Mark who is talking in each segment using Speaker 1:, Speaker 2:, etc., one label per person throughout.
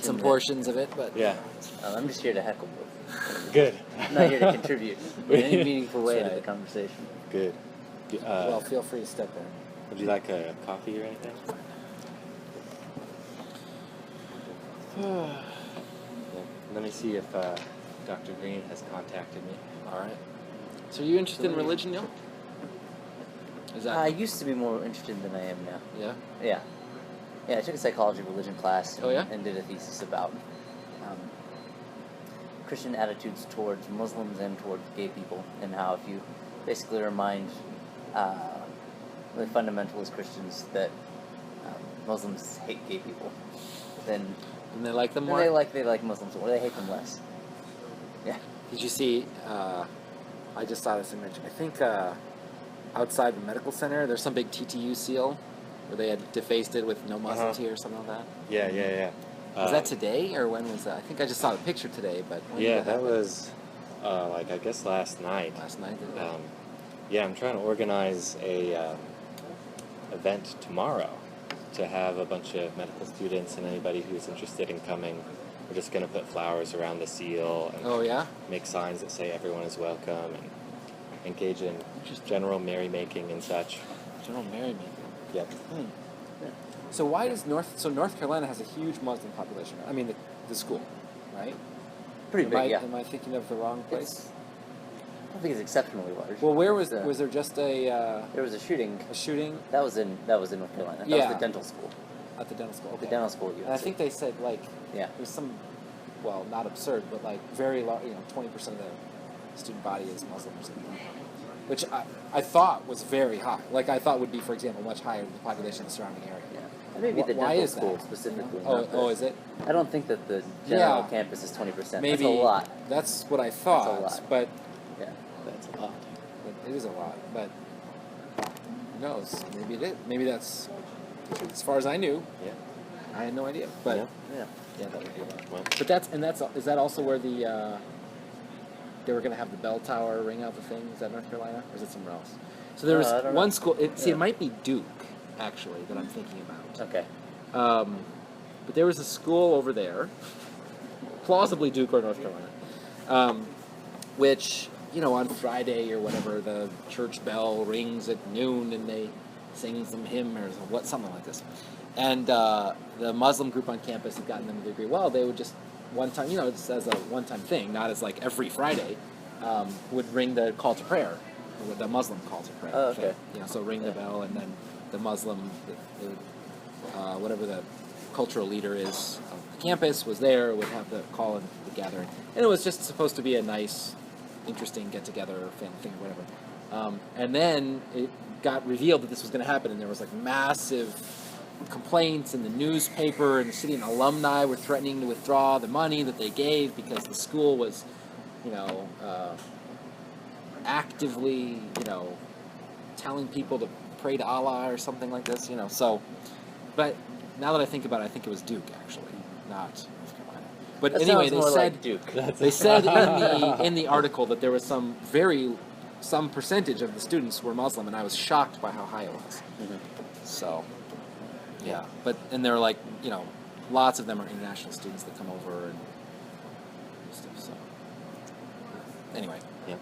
Speaker 1: some portions of it, but
Speaker 2: Yeah.
Speaker 3: I'm just here to heckle both.
Speaker 2: Good.
Speaker 3: I'm not here to contribute in any meaningful way
Speaker 1: That's
Speaker 3: to the
Speaker 1: right.
Speaker 3: conversation.
Speaker 2: Good.
Speaker 1: well, feel free to step in.
Speaker 2: Would you like a coffee or anything? Yeah. Let me see if Dr. Green has contacted me.
Speaker 1: All right. So, are you interested in religion, Neil? Is that
Speaker 3: I used to be more interested than I am now.
Speaker 1: yeah?
Speaker 3: Yeah. Yeah, I took a psychology religion class and,
Speaker 1: Oh, yeah?
Speaker 3: and did a thesis about Christian attitudes towards Muslims and towards gay people, and how if you basically remind the fundamentalist Christians that Muslims hate gay people, then
Speaker 1: And they like them more.
Speaker 3: they like Muslims more. They hate them less. Yeah.
Speaker 1: Did you see? I just saw this image. I think outside the medical center, there's some big TTU seal where they had defaced it with no Muslims here or something like that.
Speaker 2: Yeah.
Speaker 1: Was that today or when was that? I think I just saw the picture today, but when
Speaker 2: Yeah,
Speaker 1: did
Speaker 2: that
Speaker 1: happen?
Speaker 2: was I guess last night.
Speaker 1: Last night. Did it?
Speaker 2: Yeah, I'm trying to organize a event tomorrow to have a bunch of medical students and anybody who's interested in coming. We're just going to put flowers around the seal and
Speaker 1: Oh yeah.
Speaker 2: make signs that say everyone is welcome and engage in just general merrymaking and such.
Speaker 1: General merrymaking.
Speaker 2: Yep.
Speaker 1: So why does North Carolina has a huge Muslim population? I mean the school, right?
Speaker 3: Pretty big, yeah.
Speaker 1: Am I thinking of the wrong place?
Speaker 3: I don't think it's exceptionally large.
Speaker 1: Well, where was
Speaker 3: It's,
Speaker 1: was there just a
Speaker 3: there was a shooting.
Speaker 1: shooting
Speaker 3: That was in North Carolina. That
Speaker 1: Yeah.
Speaker 3: was the dental school.
Speaker 1: at the dental school? Okay.
Speaker 3: The dental school at UNC.
Speaker 1: And I think they said like
Speaker 3: Yeah.
Speaker 1: there's some, well, not absurd, but like very large. 20% of the student body is Muslim or something, which I thought was very high. Like I thought would be, for example, much higher than the population of the surrounding area.
Speaker 3: Yeah. And maybe the
Speaker 1: Why
Speaker 3: dental
Speaker 1: is
Speaker 3: school
Speaker 1: that?
Speaker 3: specifically.
Speaker 1: Oh,
Speaker 3: not the-
Speaker 1: oh, is it?
Speaker 3: I don't think that the general
Speaker 1: Yeah.
Speaker 3: campus is 20%.
Speaker 1: Maybe
Speaker 3: That's a lot.
Speaker 1: That's what I thought,
Speaker 3: lot.
Speaker 1: but
Speaker 3: Yeah.
Speaker 2: That's a lot.
Speaker 1: it is a lot. But who knows? Maybe it is. Maybe that's as far as I knew.
Speaker 2: Yeah.
Speaker 1: I had no idea. But
Speaker 2: Yeah.
Speaker 3: Yeah.
Speaker 1: that would be a lot.
Speaker 2: Well,
Speaker 1: But is that also where the they were going to have the bell tower ring out the thing? Is that North Carolina, or is it somewhere else? So there was
Speaker 3: I don't know.
Speaker 1: one school. It
Speaker 3: Yeah.
Speaker 1: might be Duke, actually, that I'm thinking about.
Speaker 3: Okay.
Speaker 1: But there was a school over there, plausibly Duke or North Carolina, which, on Friday or whatever, the church bell rings at noon and they sing some hymn or something like this. And the Muslim group on campus had gotten them to agree, well, they would just one time, it's as a one-time thing, not as like every Friday, would ring the call to prayer, or the Muslim call to prayer.
Speaker 3: Oh, okay.
Speaker 1: So ring the bell, and then the Muslim, whatever the cultural leader is of the campus was there, would have the call and the gathering. And it was just supposed to be a nice, interesting get-together or family thing or whatever. And then it got revealed that this was going to happen, and there was like massive complaints in the newspaper, and the city and alumni were threatening to withdraw the money that they gave because the school was, actively, telling people to pray to Allah or something like this, So, but now that I think about it, I think it was Duke actually, not North Carolina. But
Speaker 3: That
Speaker 1: anyway,
Speaker 3: sounds
Speaker 1: they
Speaker 3: more
Speaker 1: said
Speaker 3: like Duke.
Speaker 1: they said in the article that there was some percentage of the students were Muslim, and I was shocked by how high it was.
Speaker 3: Mhm.
Speaker 1: So, yeah, and they're like, lots of them are international students that come over and stuff. So, anyway,
Speaker 2: yeah.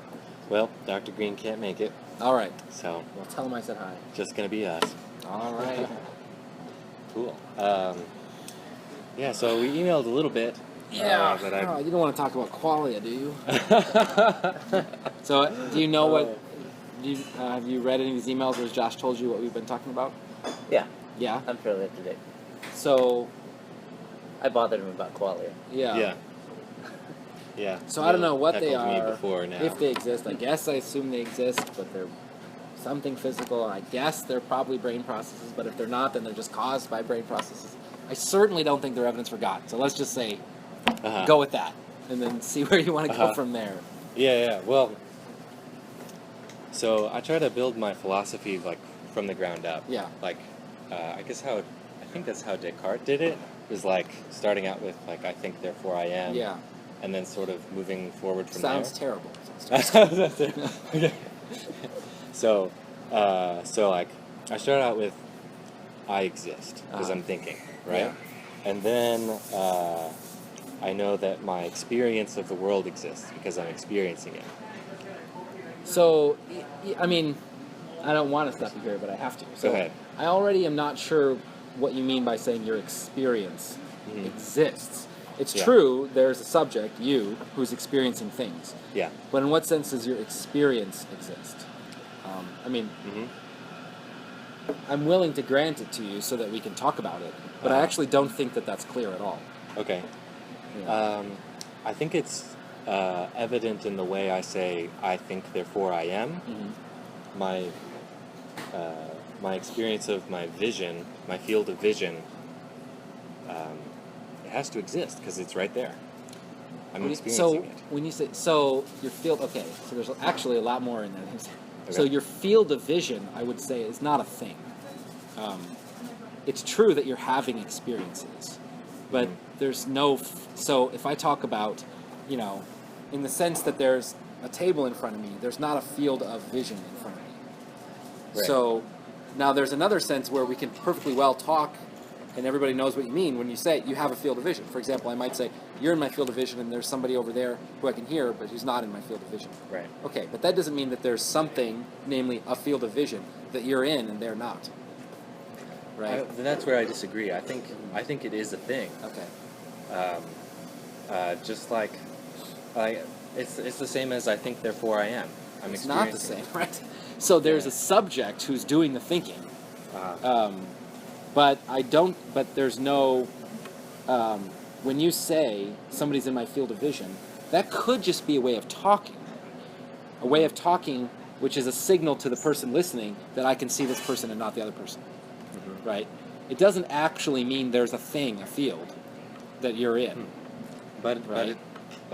Speaker 2: Well, Dr. Green can't make it,
Speaker 1: all right.
Speaker 2: so
Speaker 1: Well, tell him I said hi.
Speaker 2: just gonna be us.
Speaker 1: All right.
Speaker 2: Cool. Yeah. So we emailed a little bit.
Speaker 1: Yeah.
Speaker 2: But I.
Speaker 1: You don't want to talk about qualia, do you? So, do you know what? Have you read any of these emails where Josh told you what we've been talking about?
Speaker 3: Yeah.
Speaker 1: Yeah.
Speaker 3: I'm fairly up to date.
Speaker 1: So,
Speaker 3: I bothered him about qualia.
Speaker 1: yeah.
Speaker 2: Yeah. Yeah.
Speaker 1: So I don't know what they
Speaker 2: heckled me
Speaker 1: are,
Speaker 2: before now.
Speaker 1: if they exist. I guess I assume they exist, but they're something physical. I guess they're probably brain processes, but if they're not, then they're just caused by brain processes. I certainly don't think they're evidence for God. So let's just say, go with that, and then see where you want to go from there.
Speaker 2: Yeah. Well, so I try to build my philosophy from the ground up.
Speaker 1: Yeah.
Speaker 2: I think that's how Descartes did it. Was starting out with I think therefore I am.
Speaker 1: Yeah.
Speaker 2: And then sort of moving forward from
Speaker 1: Sounds
Speaker 2: there.
Speaker 1: terrible.
Speaker 2: Okay. So I start out with I exist because I'm thinking, right?
Speaker 1: Yeah.
Speaker 2: And then I know that my experience of the world exists because I'm experiencing it.
Speaker 1: So, I mean, I don't want to stop you here, but I have to. So
Speaker 2: Go ahead.
Speaker 1: I already am not sure what you mean by saying your experience exists. It's
Speaker 2: Yeah.
Speaker 1: true, there's a subject, you, who's experiencing things.
Speaker 2: Yeah.
Speaker 1: But in what sense does your experience exist? I mean, I'm willing to grant it to you so that we can talk about it, but I actually don't think that that's clear at all.
Speaker 2: Okay.
Speaker 1: Yeah.
Speaker 2: I think it's evident in the way I say, I think, therefore I am. My experience of my vision, my field of vision, it has to exist because it's right there. I'm experiencing it.
Speaker 1: When you say, so your field, okay, so there's actually a lot more in that.
Speaker 2: Okay.
Speaker 1: So your field of vision, I would say, is not a thing. It's true that you're having experiences, but there's no, so if I talk about, you know, in the sense that there's a table in front of me, there's not a field of vision in front of me.
Speaker 2: Right.
Speaker 1: So now there's another sense where we can perfectly well talk and everybody knows what you mean when you say you have a field of vision. For example, I might say, you're in my field of vision and there's somebody over there who I can hear, but who's not in my field of vision.
Speaker 2: Right.
Speaker 1: Okay, but that doesn't mean that there's something, namely a field of vision, that you're in and they're not. Right?
Speaker 2: That's where I disagree. I think it is a thing.
Speaker 1: Okay.
Speaker 2: Just like, it's the same as I think, therefore I am. I'm
Speaker 1: It's not the
Speaker 2: experiencing
Speaker 1: same, right? So there's a subject who's doing the thinking. But there's no, when you say somebody's in my field of vision, that could just be a way of talking. A way of talking which is a signal to the person listening that I can see this person and not the other person. Right? It doesn't actually mean there's a thing, a field, that you're in.
Speaker 2: But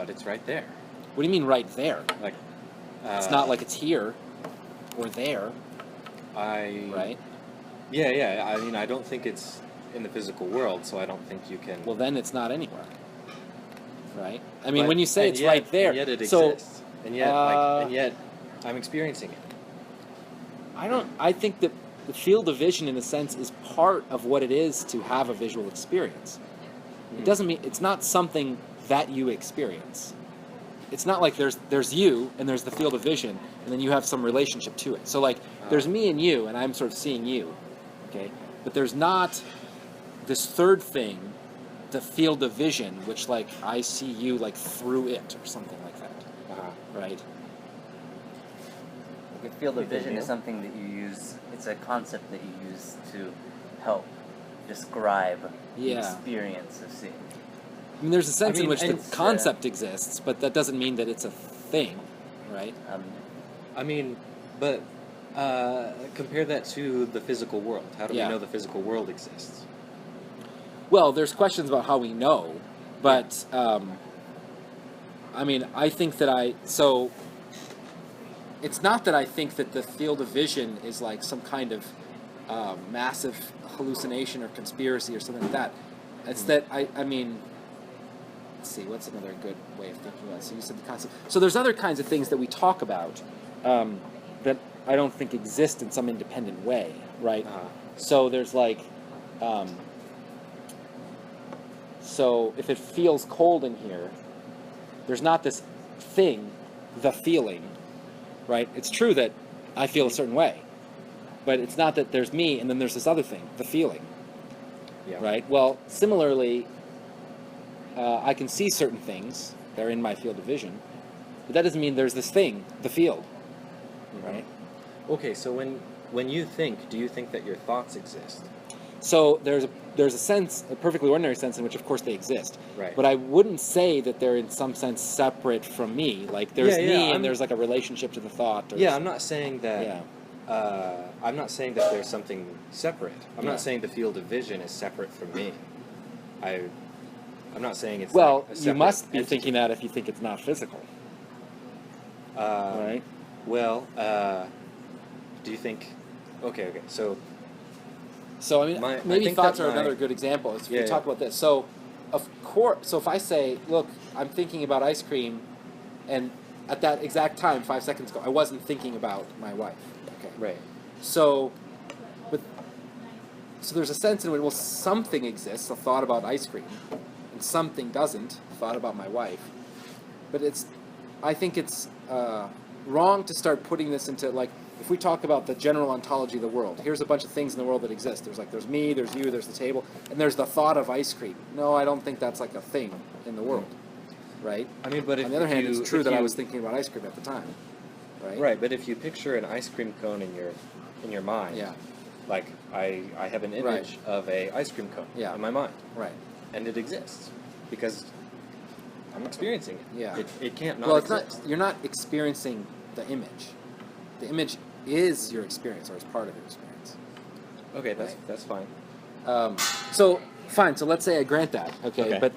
Speaker 2: it's right there.
Speaker 1: What do you mean right there?
Speaker 2: Like,
Speaker 1: It's not like it's here or there, right?
Speaker 2: Yeah. I mean, I don't think it's in the physical world, so I don't think you can.
Speaker 1: Well, then it's not anywhere, right? I mean,
Speaker 2: But-
Speaker 1: when you say
Speaker 2: and
Speaker 1: it's
Speaker 2: yet-
Speaker 1: right there,
Speaker 2: and yet it
Speaker 1: so
Speaker 2: exists, and yet I'm experiencing it.
Speaker 1: I think that the field of vision, in a sense, is part of what it is to have a visual experience. It doesn't mean it's not something that you experience. It's not like there's you and there's the field of vision and then you have some relationship to it. So like there's me and you and I'm sort of seeing you, okay? But there's not this third thing, the field of vision, which like I see you like through it or something like that, right?
Speaker 3: The field of vision is something that you use, it's a concept that you use to help describe the experience of seeing.
Speaker 1: I mean, there's a sense in which the
Speaker 3: it's,
Speaker 1: concept exists, but that doesn't mean that it's a thing, right?
Speaker 2: I mean, but compare that to the physical world. How do we know the physical world exists?
Speaker 1: Well, there's questions about how we know, but I mean, I think that so it's not that I think that the field of vision is like some kind of massive hallucination or conspiracy or something like that. It's that I mean, let's see, what's another good way of thinking about it? So you said the concept. So there's other kinds of things that we talk about that I don't think exist in some independent way, right? So there's like, so if it feels cold in here, there's not this thing, the feeling, right? It's true that I feel a certain way, but it's not that there's me and then there's this other thing, the feeling, right? Well, similarly, I can see certain things, they're in my field of vision, but that doesn't mean there's this thing, the field, right?
Speaker 2: Okay, so when you think, do you think that your thoughts exist?
Speaker 1: So there's a sense, a perfectly ordinary sense in which, of course, they exist.
Speaker 2: Right.
Speaker 1: But I wouldn't say that they're in some sense separate from me. Like there's me and there's like a relationship to the thought. Or
Speaker 2: I'm not saying that. I'm not saying that there's something separate. I'm not saying the field of vision is separate from me. I'm not saying it's
Speaker 1: well.
Speaker 2: like a
Speaker 1: You
Speaker 2: separate
Speaker 1: must be
Speaker 2: entity.
Speaker 1: thinking that if you think it's not physical, right?
Speaker 2: Well, do you think? Okay.
Speaker 1: So I mean,
Speaker 2: I
Speaker 1: maybe
Speaker 2: think
Speaker 1: thoughts
Speaker 2: that
Speaker 1: are
Speaker 2: my-
Speaker 1: another good example. If you
Speaker 2: Yeah,
Speaker 1: talk about this, so of course, so if I say, look, I'm thinking about ice cream, and at that exact time, 5 seconds ago, I wasn't thinking about my wife. Okay.
Speaker 2: Right.
Speaker 1: So, but so there's a sense in which, well, something exists, a thought about ice cream, and something doesn't, a thought about my wife. But I think it's wrong to start putting this into, like, if we talk about the general ontology of the world, here's a bunch of things in the world that exist. There's me, there's you, there's the table, and there's the thought of ice cream. No, I don't think that's like a thing in the world, right?
Speaker 2: I mean, but
Speaker 1: on the other hand, it's true that I was thinking about ice cream at the time, right?
Speaker 2: Right, but if you picture an ice cream cone in your mind,
Speaker 1: Yeah.
Speaker 2: like I have an image of a ice cream cone in my mind,
Speaker 1: Right.
Speaker 2: and it exists because I'm experiencing it.
Speaker 1: Yeah.
Speaker 2: It can't not
Speaker 1: Well, it's
Speaker 2: exist.
Speaker 1: not. You're not experiencing the image. The image is your experience, or is part of your experience.
Speaker 2: Okay,
Speaker 1: Right.
Speaker 2: that's fine.
Speaker 1: So fine. So let's say I grant that. Okay.
Speaker 2: Okay.
Speaker 1: But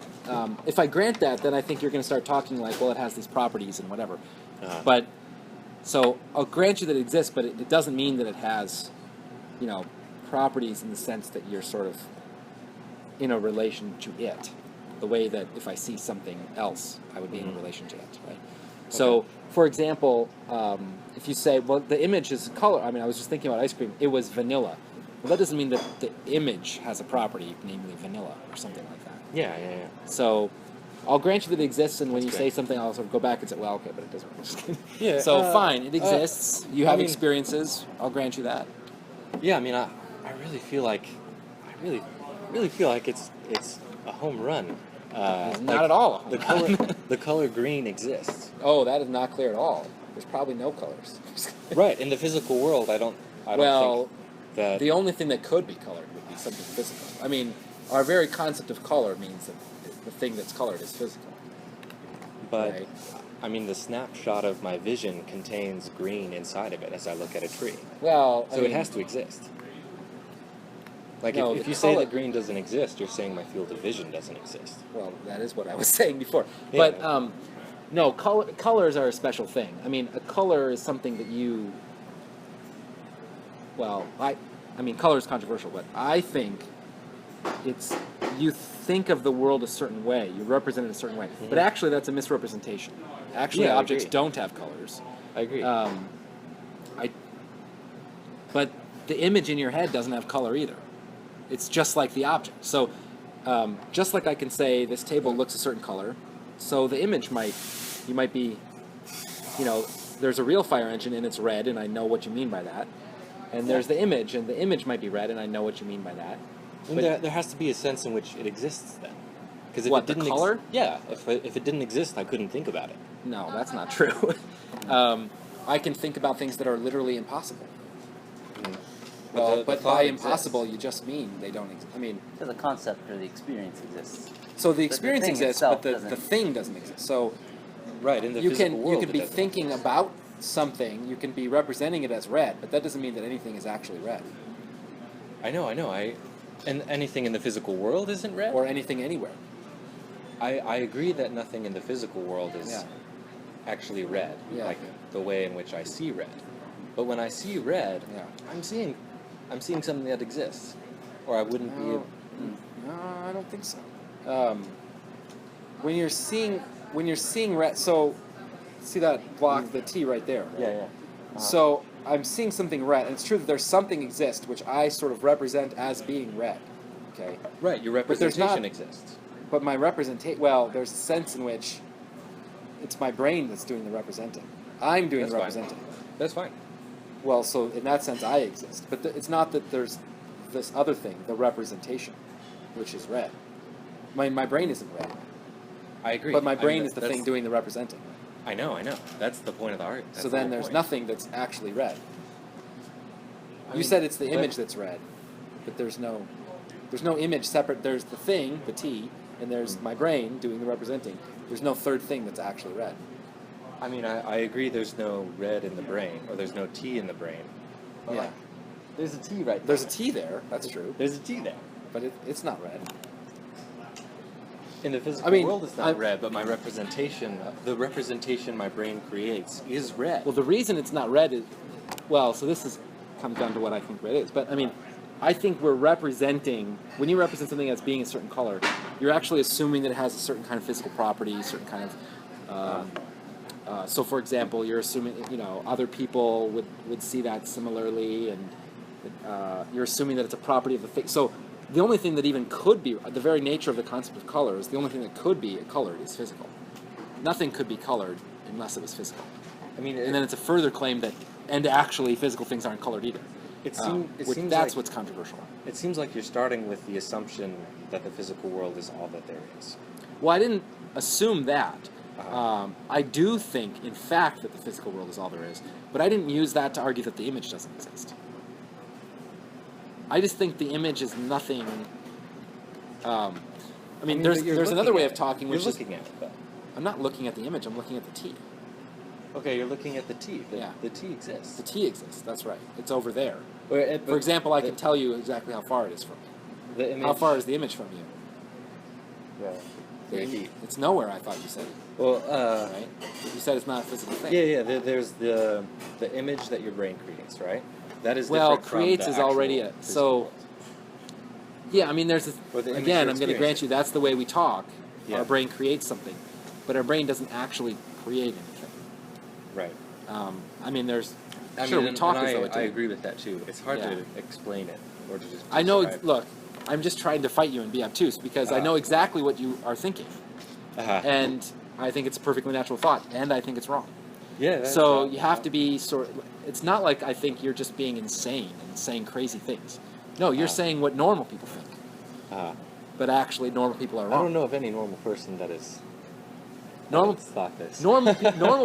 Speaker 1: if I grant that, then I think you're going to start talking like, well, it has these properties and whatever.
Speaker 2: Uh-huh.
Speaker 1: But so I'll grant you that it exists, but it doesn't mean that it has, properties in the sense that you're sort of in a relation to it. The way that if I see something else, I would be in a relation to it, right? So, for example, if you say, well, the image is color. I mean, I was just thinking about ice cream. It was vanilla. Well, that doesn't mean that the image has a property, namely vanilla, or something like that.
Speaker 2: Yeah.
Speaker 1: So, I'll grant you that it exists, and when
Speaker 2: That's
Speaker 1: you
Speaker 2: great.
Speaker 1: say something, I'll sort of go back and say, well, okay, but it doesn't. I'm just kidding.
Speaker 2: Yeah,
Speaker 1: So, fine, it exists. You have
Speaker 2: I mean-
Speaker 1: experiences. I'll grant you that.
Speaker 2: Yeah, I mean, I really feel like it's a home run.
Speaker 1: Not at all.
Speaker 2: The color green exists.
Speaker 1: Oh, that is not clear at all. There's probably no colors.
Speaker 2: Right, in the physical world, I don't
Speaker 1: Well,
Speaker 2: think that.
Speaker 1: the only thing that could be colored would be something physical. I mean, our very concept of color means that the thing that's colored is physical.
Speaker 2: But
Speaker 1: Right.
Speaker 2: I mean, the snapshot of my vision contains green inside of it as I look at a tree,
Speaker 1: Well,
Speaker 2: so it has to exist. Like
Speaker 1: No,
Speaker 2: if
Speaker 1: the
Speaker 2: you say
Speaker 1: color-
Speaker 2: that green doesn't exist, you're saying my field of vision doesn't exist.
Speaker 1: Well, that is what I was saying before.
Speaker 2: Yeah.
Speaker 1: But no, colors are a special thing. I mean, a color is something that you. Well, I mean, color is controversial, but I think it's you think of the world a certain way, you represent it a certain way, but actually that's a misrepresentation. Actually,
Speaker 2: Yeah, I
Speaker 1: objects
Speaker 2: agree.
Speaker 1: don't have colors.
Speaker 2: I agree.
Speaker 1: But the image in your head doesn't have color either. It's just like the object. So, just like I can say this table looks a certain color, so the image you might be, there's a real fire engine and it's red, and I know what you mean by that. And there's the image, and the image might be red, and I know what you mean by that. But
Speaker 2: there has to be a sense in which it exists then. Because if
Speaker 1: What,
Speaker 2: it
Speaker 1: the
Speaker 2: didn't
Speaker 1: color?
Speaker 2: Yeah, if it didn't exist, I couldn't think about it.
Speaker 1: no, that's not true. I can think about things that are literally impossible. Well,
Speaker 2: the
Speaker 1: but
Speaker 2: thought
Speaker 1: by
Speaker 2: exists.
Speaker 1: impossible, you just mean they don't exist. I mean,
Speaker 3: So the concept or the experience exists.
Speaker 1: so the
Speaker 3: the
Speaker 1: experience
Speaker 3: thing
Speaker 1: exists,
Speaker 3: itself
Speaker 1: but the
Speaker 3: doesn't.
Speaker 1: thing doesn't exist. So
Speaker 2: Right, in the
Speaker 1: you
Speaker 2: physical
Speaker 1: can
Speaker 2: world,
Speaker 1: you can
Speaker 2: it
Speaker 1: be
Speaker 2: doesn't
Speaker 1: thinking
Speaker 2: exist.
Speaker 1: about something, you can be representing it as red, but that doesn't mean that anything is actually red
Speaker 2: I know. And anything in the physical world isn't red?
Speaker 1: or anything anywhere.
Speaker 2: I agree that nothing in the physical world is
Speaker 1: Yeah.
Speaker 2: actually red,
Speaker 1: Yeah.
Speaker 2: like the way in which I see red. But when I see red,
Speaker 1: Yeah.
Speaker 2: I'm seeing something that exists, or I wouldn't be.
Speaker 1: No, I don't think so. When you're seeing red, so see that block, the T right there. Right?
Speaker 3: Yeah.
Speaker 1: So I'm seeing something red, and it's true that there's something exists which I sort of represent as being red. Okay,
Speaker 2: Right, your
Speaker 1: But there's
Speaker 2: representation
Speaker 1: not-
Speaker 2: exists.
Speaker 1: but my representation, well, there's a sense in which it's my brain that's doing the representing. I'm doing
Speaker 2: That's
Speaker 1: the
Speaker 2: fine.
Speaker 1: representing.
Speaker 2: That's fine.
Speaker 1: Well, so in that sense, I exist. But it's not that there's this other thing, the representation, which is red. My brain isn't red,
Speaker 2: I agree.
Speaker 1: but my
Speaker 2: I mean,
Speaker 1: brain is the
Speaker 2: that's-
Speaker 1: thing doing the representing.
Speaker 2: I know. That's the point of the art. That's
Speaker 1: So
Speaker 2: the
Speaker 1: then
Speaker 2: whole
Speaker 1: there's
Speaker 2: point.
Speaker 1: nothing that's actually red.
Speaker 2: I
Speaker 1: You
Speaker 2: mean,
Speaker 1: said it's the
Speaker 2: but-
Speaker 1: image that's red, but there's no image separate. There's the thing, the T, and there's my brain doing the representing. There's no third thing that's actually red.
Speaker 2: I mean, I agree there's no red in the brain, or there's no T in the brain. But
Speaker 1: Yeah.
Speaker 2: like, there's a T right there.
Speaker 1: There's a T there. That's true,
Speaker 2: There's a T there.
Speaker 1: but it's not red.
Speaker 2: In the physical
Speaker 1: I mean,
Speaker 2: world, it's not
Speaker 1: I-
Speaker 2: red, but the representation my brain creates is red.
Speaker 1: Well, the reason it's not red is, so this comes down to what I think red is. But I mean, I think we're representing, when you represent something as being a certain color, you're actually assuming that it has a certain kind of physical property, a certain kind of. So, for example, you're assuming other people would see that similarly, and You're assuming that it's a property of the thing. So the only thing that even could be, the very nature of the concept of color is the only thing that could be colored is physical. Nothing could be colored unless it was physical.
Speaker 2: I mean,
Speaker 1: And then it's a further claim that, and actually physical things aren't colored either.
Speaker 2: it seems
Speaker 1: that's
Speaker 2: like,
Speaker 1: what's controversial.
Speaker 2: It seems like you're starting with the assumption that the physical world is all that there is.
Speaker 1: Well, I didn't assume that.
Speaker 2: Uh-huh.
Speaker 1: I do think, in fact, that the physical world is all there is, but I didn't use that to argue that the image doesn't exist. I just think the image is nothing. I mean, there's another way of talking, which
Speaker 2: you're
Speaker 1: is
Speaker 2: looking at it, though.
Speaker 1: I'm not looking at the image. I'm looking at the T.
Speaker 2: Okay, you're looking at the T.
Speaker 1: Yeah.
Speaker 2: The T exists.
Speaker 1: The T exists. That's right. It's over there.
Speaker 2: But
Speaker 1: For example, I can tell you exactly how far it is from you.
Speaker 2: the image.
Speaker 1: How far is the image from you?
Speaker 2: Yeah. Very deep.
Speaker 1: It's nowhere. I thought you said.
Speaker 2: Well,
Speaker 1: Right? You said it's not a physical thing.
Speaker 2: yeah. There's the image that your brain creates, right? That is
Speaker 1: Well,
Speaker 2: different from
Speaker 1: creates
Speaker 2: the
Speaker 1: is already
Speaker 2: actual
Speaker 1: a
Speaker 2: physical
Speaker 1: so.
Speaker 2: world.
Speaker 1: Yeah, I mean, there's this,
Speaker 2: Or the image
Speaker 1: again.
Speaker 2: you're
Speaker 1: I'm going to grant you
Speaker 2: experiencing.
Speaker 1: that's the way we talk.
Speaker 2: Yeah.
Speaker 1: Our brain creates something, but our brain doesn't actually create anything.
Speaker 2: Right.
Speaker 1: I mean, there's
Speaker 2: I
Speaker 1: sure
Speaker 2: mean,
Speaker 1: we talk
Speaker 2: and
Speaker 1: as though
Speaker 2: I
Speaker 1: it did.
Speaker 2: agree with that too. It's hard
Speaker 1: Yeah.
Speaker 2: to explain it or to just.
Speaker 1: I know.
Speaker 2: describe.
Speaker 1: Look, I'm just trying to fight you and be obtuse because I know exactly what you are thinking,
Speaker 2: Uh-huh.
Speaker 1: and I think it's a perfectly natural thought, and I think it's wrong.
Speaker 2: Yeah.
Speaker 1: So you have to be it's not like I think you're just being insane and saying crazy things. No, you're saying what normal people think, but actually normal people are
Speaker 2: I
Speaker 1: wrong.
Speaker 2: don't know of any normal person that is.
Speaker 1: Normal
Speaker 2: that's thought this.
Speaker 1: normal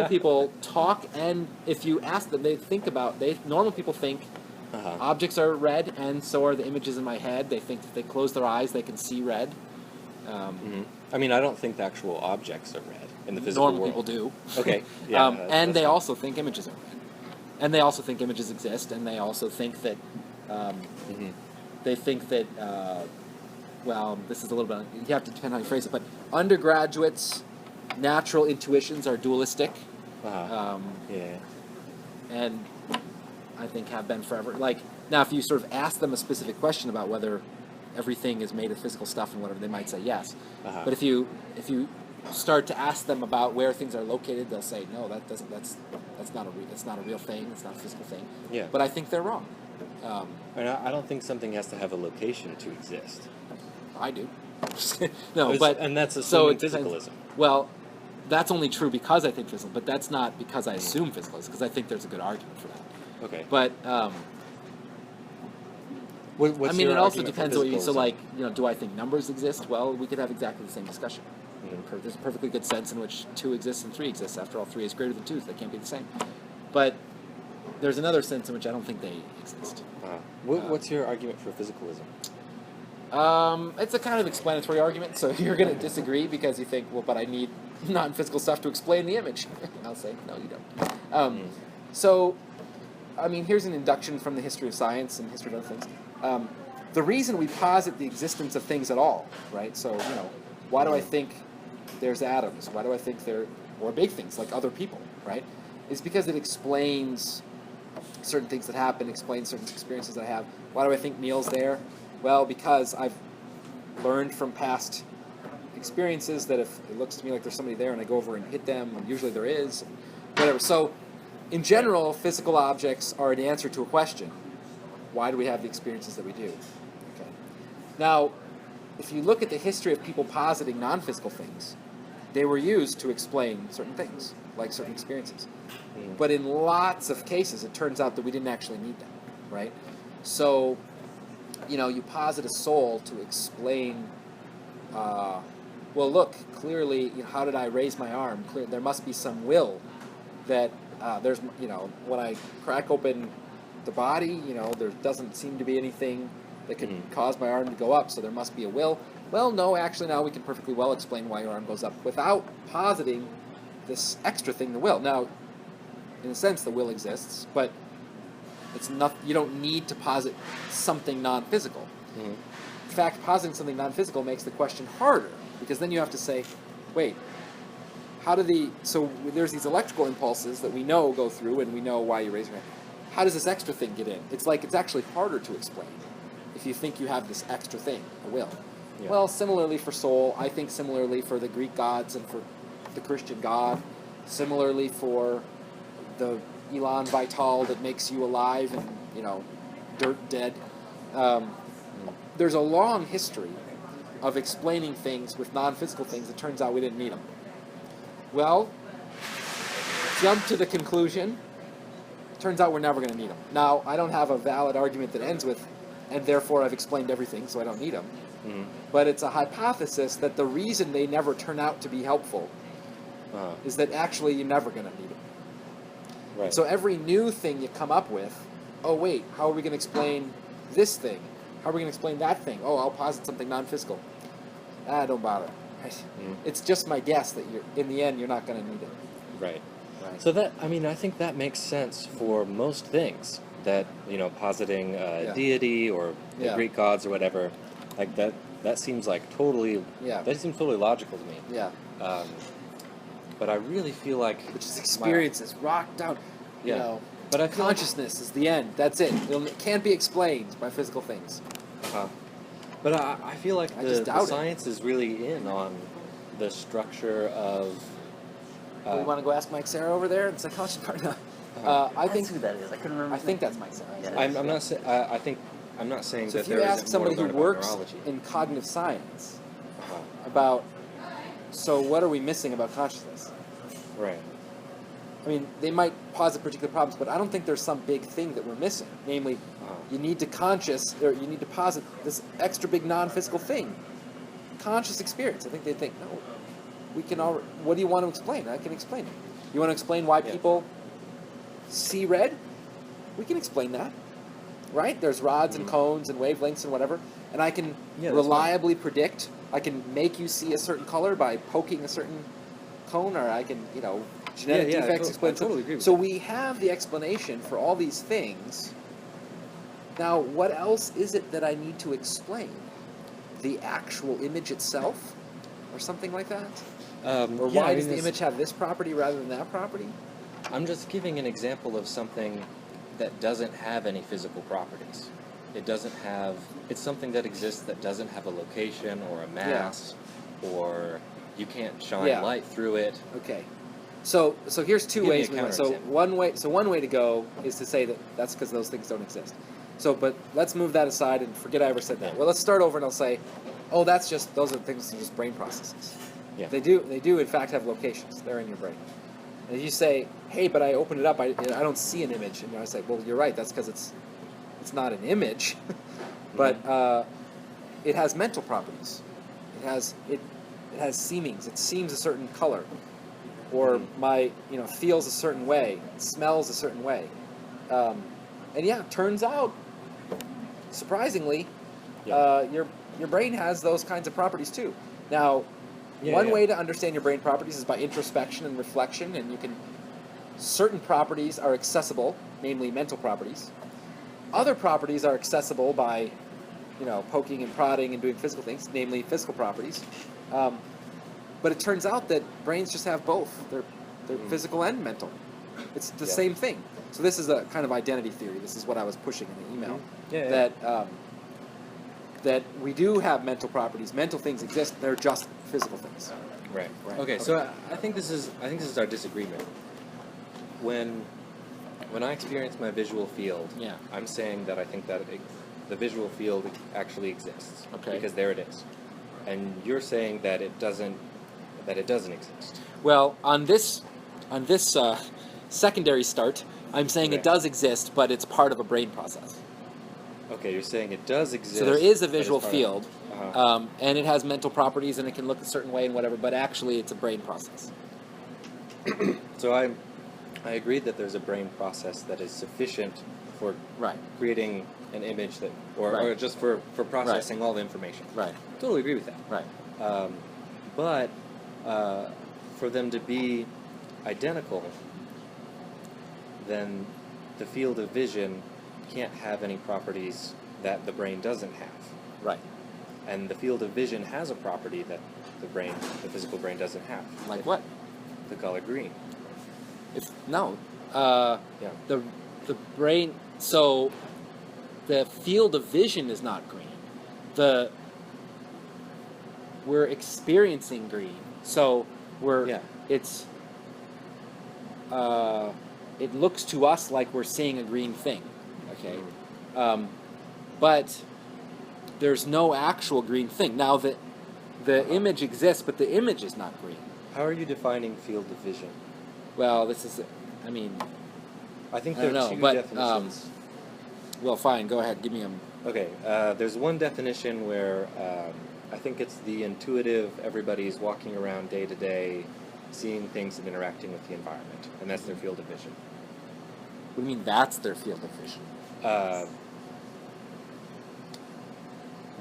Speaker 1: people talk, and if you ask them, they think about normal people think
Speaker 2: Uh-huh.
Speaker 1: objects are red, and so are the images in my head. They think if they close their eyes, they can see red.
Speaker 2: I mean, I don't think the actual objects are red in the physical
Speaker 1: Normal
Speaker 2: world.
Speaker 1: people do.
Speaker 2: Okay. Yeah.
Speaker 1: And
Speaker 2: that's
Speaker 1: they
Speaker 2: fine.
Speaker 1: also think images are red. And they also think images exist, and they also think that they think that well, this is a little bit, you have to depend on how you phrase it, but undergraduates' natural intuitions are dualistic,
Speaker 2: Yeah.
Speaker 1: and I think have been forever. Like, now if you sort of ask them a specific question about whether everything is made of physical stuff and whatever, they might say yes. But if you start to ask them about where things are located, they'll say no. That's not a real thing. It's not a physical thing.
Speaker 2: Yeah.
Speaker 1: But I think they're wrong.
Speaker 2: And I don't think something has to have a location to exist.
Speaker 1: I do. No,
Speaker 2: And that's
Speaker 1: so
Speaker 2: assuming
Speaker 1: it depends.
Speaker 2: physicalism.
Speaker 1: Well, that's only true because I think physical, but that's not because I assume physicalism. Because I think there's a good argument for that.
Speaker 2: Okay.
Speaker 1: But
Speaker 2: What's
Speaker 1: I mean,
Speaker 2: your
Speaker 1: it also
Speaker 2: argument for
Speaker 1: depends what you. So,
Speaker 2: physicalism?
Speaker 1: like, do I think numbers exist? Well, we could have exactly the same discussion. There's a perfectly good sense in which 2 exists and 3 exists. After all, 3 is greater than 2, so they can't be the same. But there's another sense in which I don't think they exist.
Speaker 2: What's your argument for physicalism?
Speaker 1: It's a kind of explanatory argument, so you're going to disagree because you think, well, but I need non-physical stuff to explain the image. I'll say, no, you don't. So, I mean, here's an induction from the history of science and history of other things. The reason we posit the existence of things at all, right? So, why do I think there's atoms? Why do I think or big things like other people, right? Is because it explains certain things that happen, explains certain experiences that I have. Why do I think Neil's there? Well, because I've learned from past experiences that if it looks to me like there's somebody there and I go over and hit them, and usually there is, whatever. So, in general, physical objects are an answer to a question. Why do we have the experiences that we do? Okay. Now, if you look at the history of people positing non-physical things, they were used to explain certain things, like certain experiences. But in lots of cases, it turns out that we didn't actually need them, right? So, you posit a soul to explain, well, look, clearly, how did I raise my arm? Clearly, there must be some will that there's, when I crack open the body, there doesn't seem to be anything that could cause my arm to go up, so there must be a will. Well, no, actually, now we can perfectly well explain why your arm goes up without positing this extra thing, the will. Now, in a sense, the will exists, but it's not. You don't need to posit something non-physical. In fact, positing something non-physical makes the question harder, because then you have to say, wait, so there's these electrical impulses that we know go through, and we know why you raise your hand. How does this extra thing get in? It's actually harder to explain if you think you have this extra thing, a will. Yeah. Well, similarly for soul, I think similarly for the Greek gods and for the Christian God, similarly for the Elan Vital that makes you alive and, dirt dead. There's a long history of explaining things with non-physical things. It turns out we didn't need them. Well, jump to the conclusion. Turns out we're never going to need them. Now, I don't have a valid argument that ends with, and therefore I've explained everything, so I don't need them. But it's a hypothesis that the reason they never turn out to be helpful is that actually you're never going to need them.
Speaker 2: Right.
Speaker 1: So every new thing you come up with, oh wait, how are we going to explain this thing? How are we going to explain that thing? Oh, I'll posit something non-physical. Don't bother. It's just my guess that in the end you're not going to need it.
Speaker 2: Right. So I think that makes sense for most things. That, positing deity or the Greek gods or whatever, like that seems like totally.
Speaker 1: Yeah.
Speaker 2: That seems totally logical to me.
Speaker 1: Yeah.
Speaker 2: But I really feel like
Speaker 1: which is experiences, rock down.
Speaker 2: Yeah.
Speaker 1: You know,
Speaker 2: but I feel
Speaker 1: consciousness is the end. That's it. It can't be explained by physical things.
Speaker 2: But I feel like the science
Speaker 1: it.
Speaker 2: is really in on the structure of.
Speaker 1: We want to go ask Mike Sarah over there in the psychology part. I think
Speaker 3: who that is. I couldn't remember.
Speaker 1: I think that's Mike Sarah.
Speaker 3: Yeah.
Speaker 2: I'm not. I'm not saying
Speaker 1: So
Speaker 2: that
Speaker 1: if you
Speaker 2: there
Speaker 1: ask
Speaker 2: isn't more
Speaker 1: somebody
Speaker 2: to
Speaker 1: who
Speaker 2: learn about
Speaker 1: works
Speaker 2: neurology.
Speaker 1: in cognitive science about, so what are we missing about consciousness?
Speaker 2: Right.
Speaker 1: I mean, they might posit particular problems, but I don't think there's some big thing that we're missing. Namely, you need to you need to posit this extra big non-physical thing, conscious experience. I think they think, no, we can all. What do you want to explain? I can explain it. You want to explain why people see red? We can explain that, right? There's rods and cones and wavelengths and whatever, and I can reliably predict. I can make you see a certain color by poking a certain cone, or I can, genetic defects explain.
Speaker 2: I totally agree with
Speaker 1: so
Speaker 2: that.
Speaker 1: we have the explanation for all these things. Now, what else is it that I need to explain? The actual image itself, or something like that? Or why does the image have this property rather than that property?
Speaker 2: I'm just giving an example of something that doesn't have any physical properties. It doesn't have. It's something that exists that doesn't have a location or a mass, or you can't shine light through it.
Speaker 1: Okay. So here's two
Speaker 2: Give me
Speaker 1: ways
Speaker 2: a
Speaker 1: we went.
Speaker 2: counterexample.
Speaker 1: One way to go is to say that that's because those things don't exist. But let's move that aside and forget I ever said that. Well, let's start over and I'll say, those are things that are just brain processes.
Speaker 2: Yeah.
Speaker 1: They do in fact have locations. They're in your brain. And if you say, hey, but I opened it up, I don't see an image, and I say, well, you're right. That's because it's not an image, but it has mental properties. It has seemings. It seems a certain color, or feels a certain way, smells a certain way, and turns out, surprisingly, your brain has those kinds of properties too. Now, one way to understand your brain properties is by introspection and reflection, and certain properties are accessible, namely mental properties. Other properties are accessible by, poking and prodding and doing physical things, namely physical properties. But it turns out that brains just have both. They're physical and mental. It's the same thing. So this is a kind of identity theory. This is what I was pushing in the email. That we do have mental properties. Mental things exist. They're just physical things.
Speaker 2: Right. Okay. So I think this is our disagreement. When I experience my visual field, I'm saying that I think that the visual field actually exists.
Speaker 1: Okay.
Speaker 2: Because there it is, and you're saying that it doesn't exist.
Speaker 1: Well, on this secondary start, I'm saying it does exist, but it's part of a brain process.
Speaker 2: Okay, you're saying it does exist.
Speaker 1: So there is a visual field, and it has mental properties, and it can look a certain way and whatever, but actually it's a brain process.
Speaker 2: So I agree that there's a brain process that is sufficient for creating an image that, or just for processing all the information.
Speaker 1: Right.
Speaker 2: Totally agree with that.
Speaker 1: Right.
Speaker 2: But for them to be identical, then the field of vision can't have any properties that the brain doesn't have.
Speaker 1: Right.
Speaker 2: And the field of vision has a property that the physical brain doesn't have.
Speaker 1: Like what?
Speaker 2: The color green.
Speaker 1: The brain. So the field of vision is not green. We're experiencing green. So it's. It looks to us like we're seeing a green thing. Okay. But there's no actual green thing. Now, the image exists, but the image is not green.
Speaker 2: How are you defining field of vision?
Speaker 1: Well, this is, I mean,
Speaker 2: I think
Speaker 1: I
Speaker 2: there
Speaker 1: don't
Speaker 2: are
Speaker 1: know,
Speaker 2: two
Speaker 1: but,
Speaker 2: definitions.
Speaker 1: well, fine, go ahead, give me a...
Speaker 2: Okay, there's one definition where I think it's the intuitive, everybody's walking around day to day, seeing things and interacting with the environment, and that's their field of vision.
Speaker 1: What do you mean that's their field of vision? I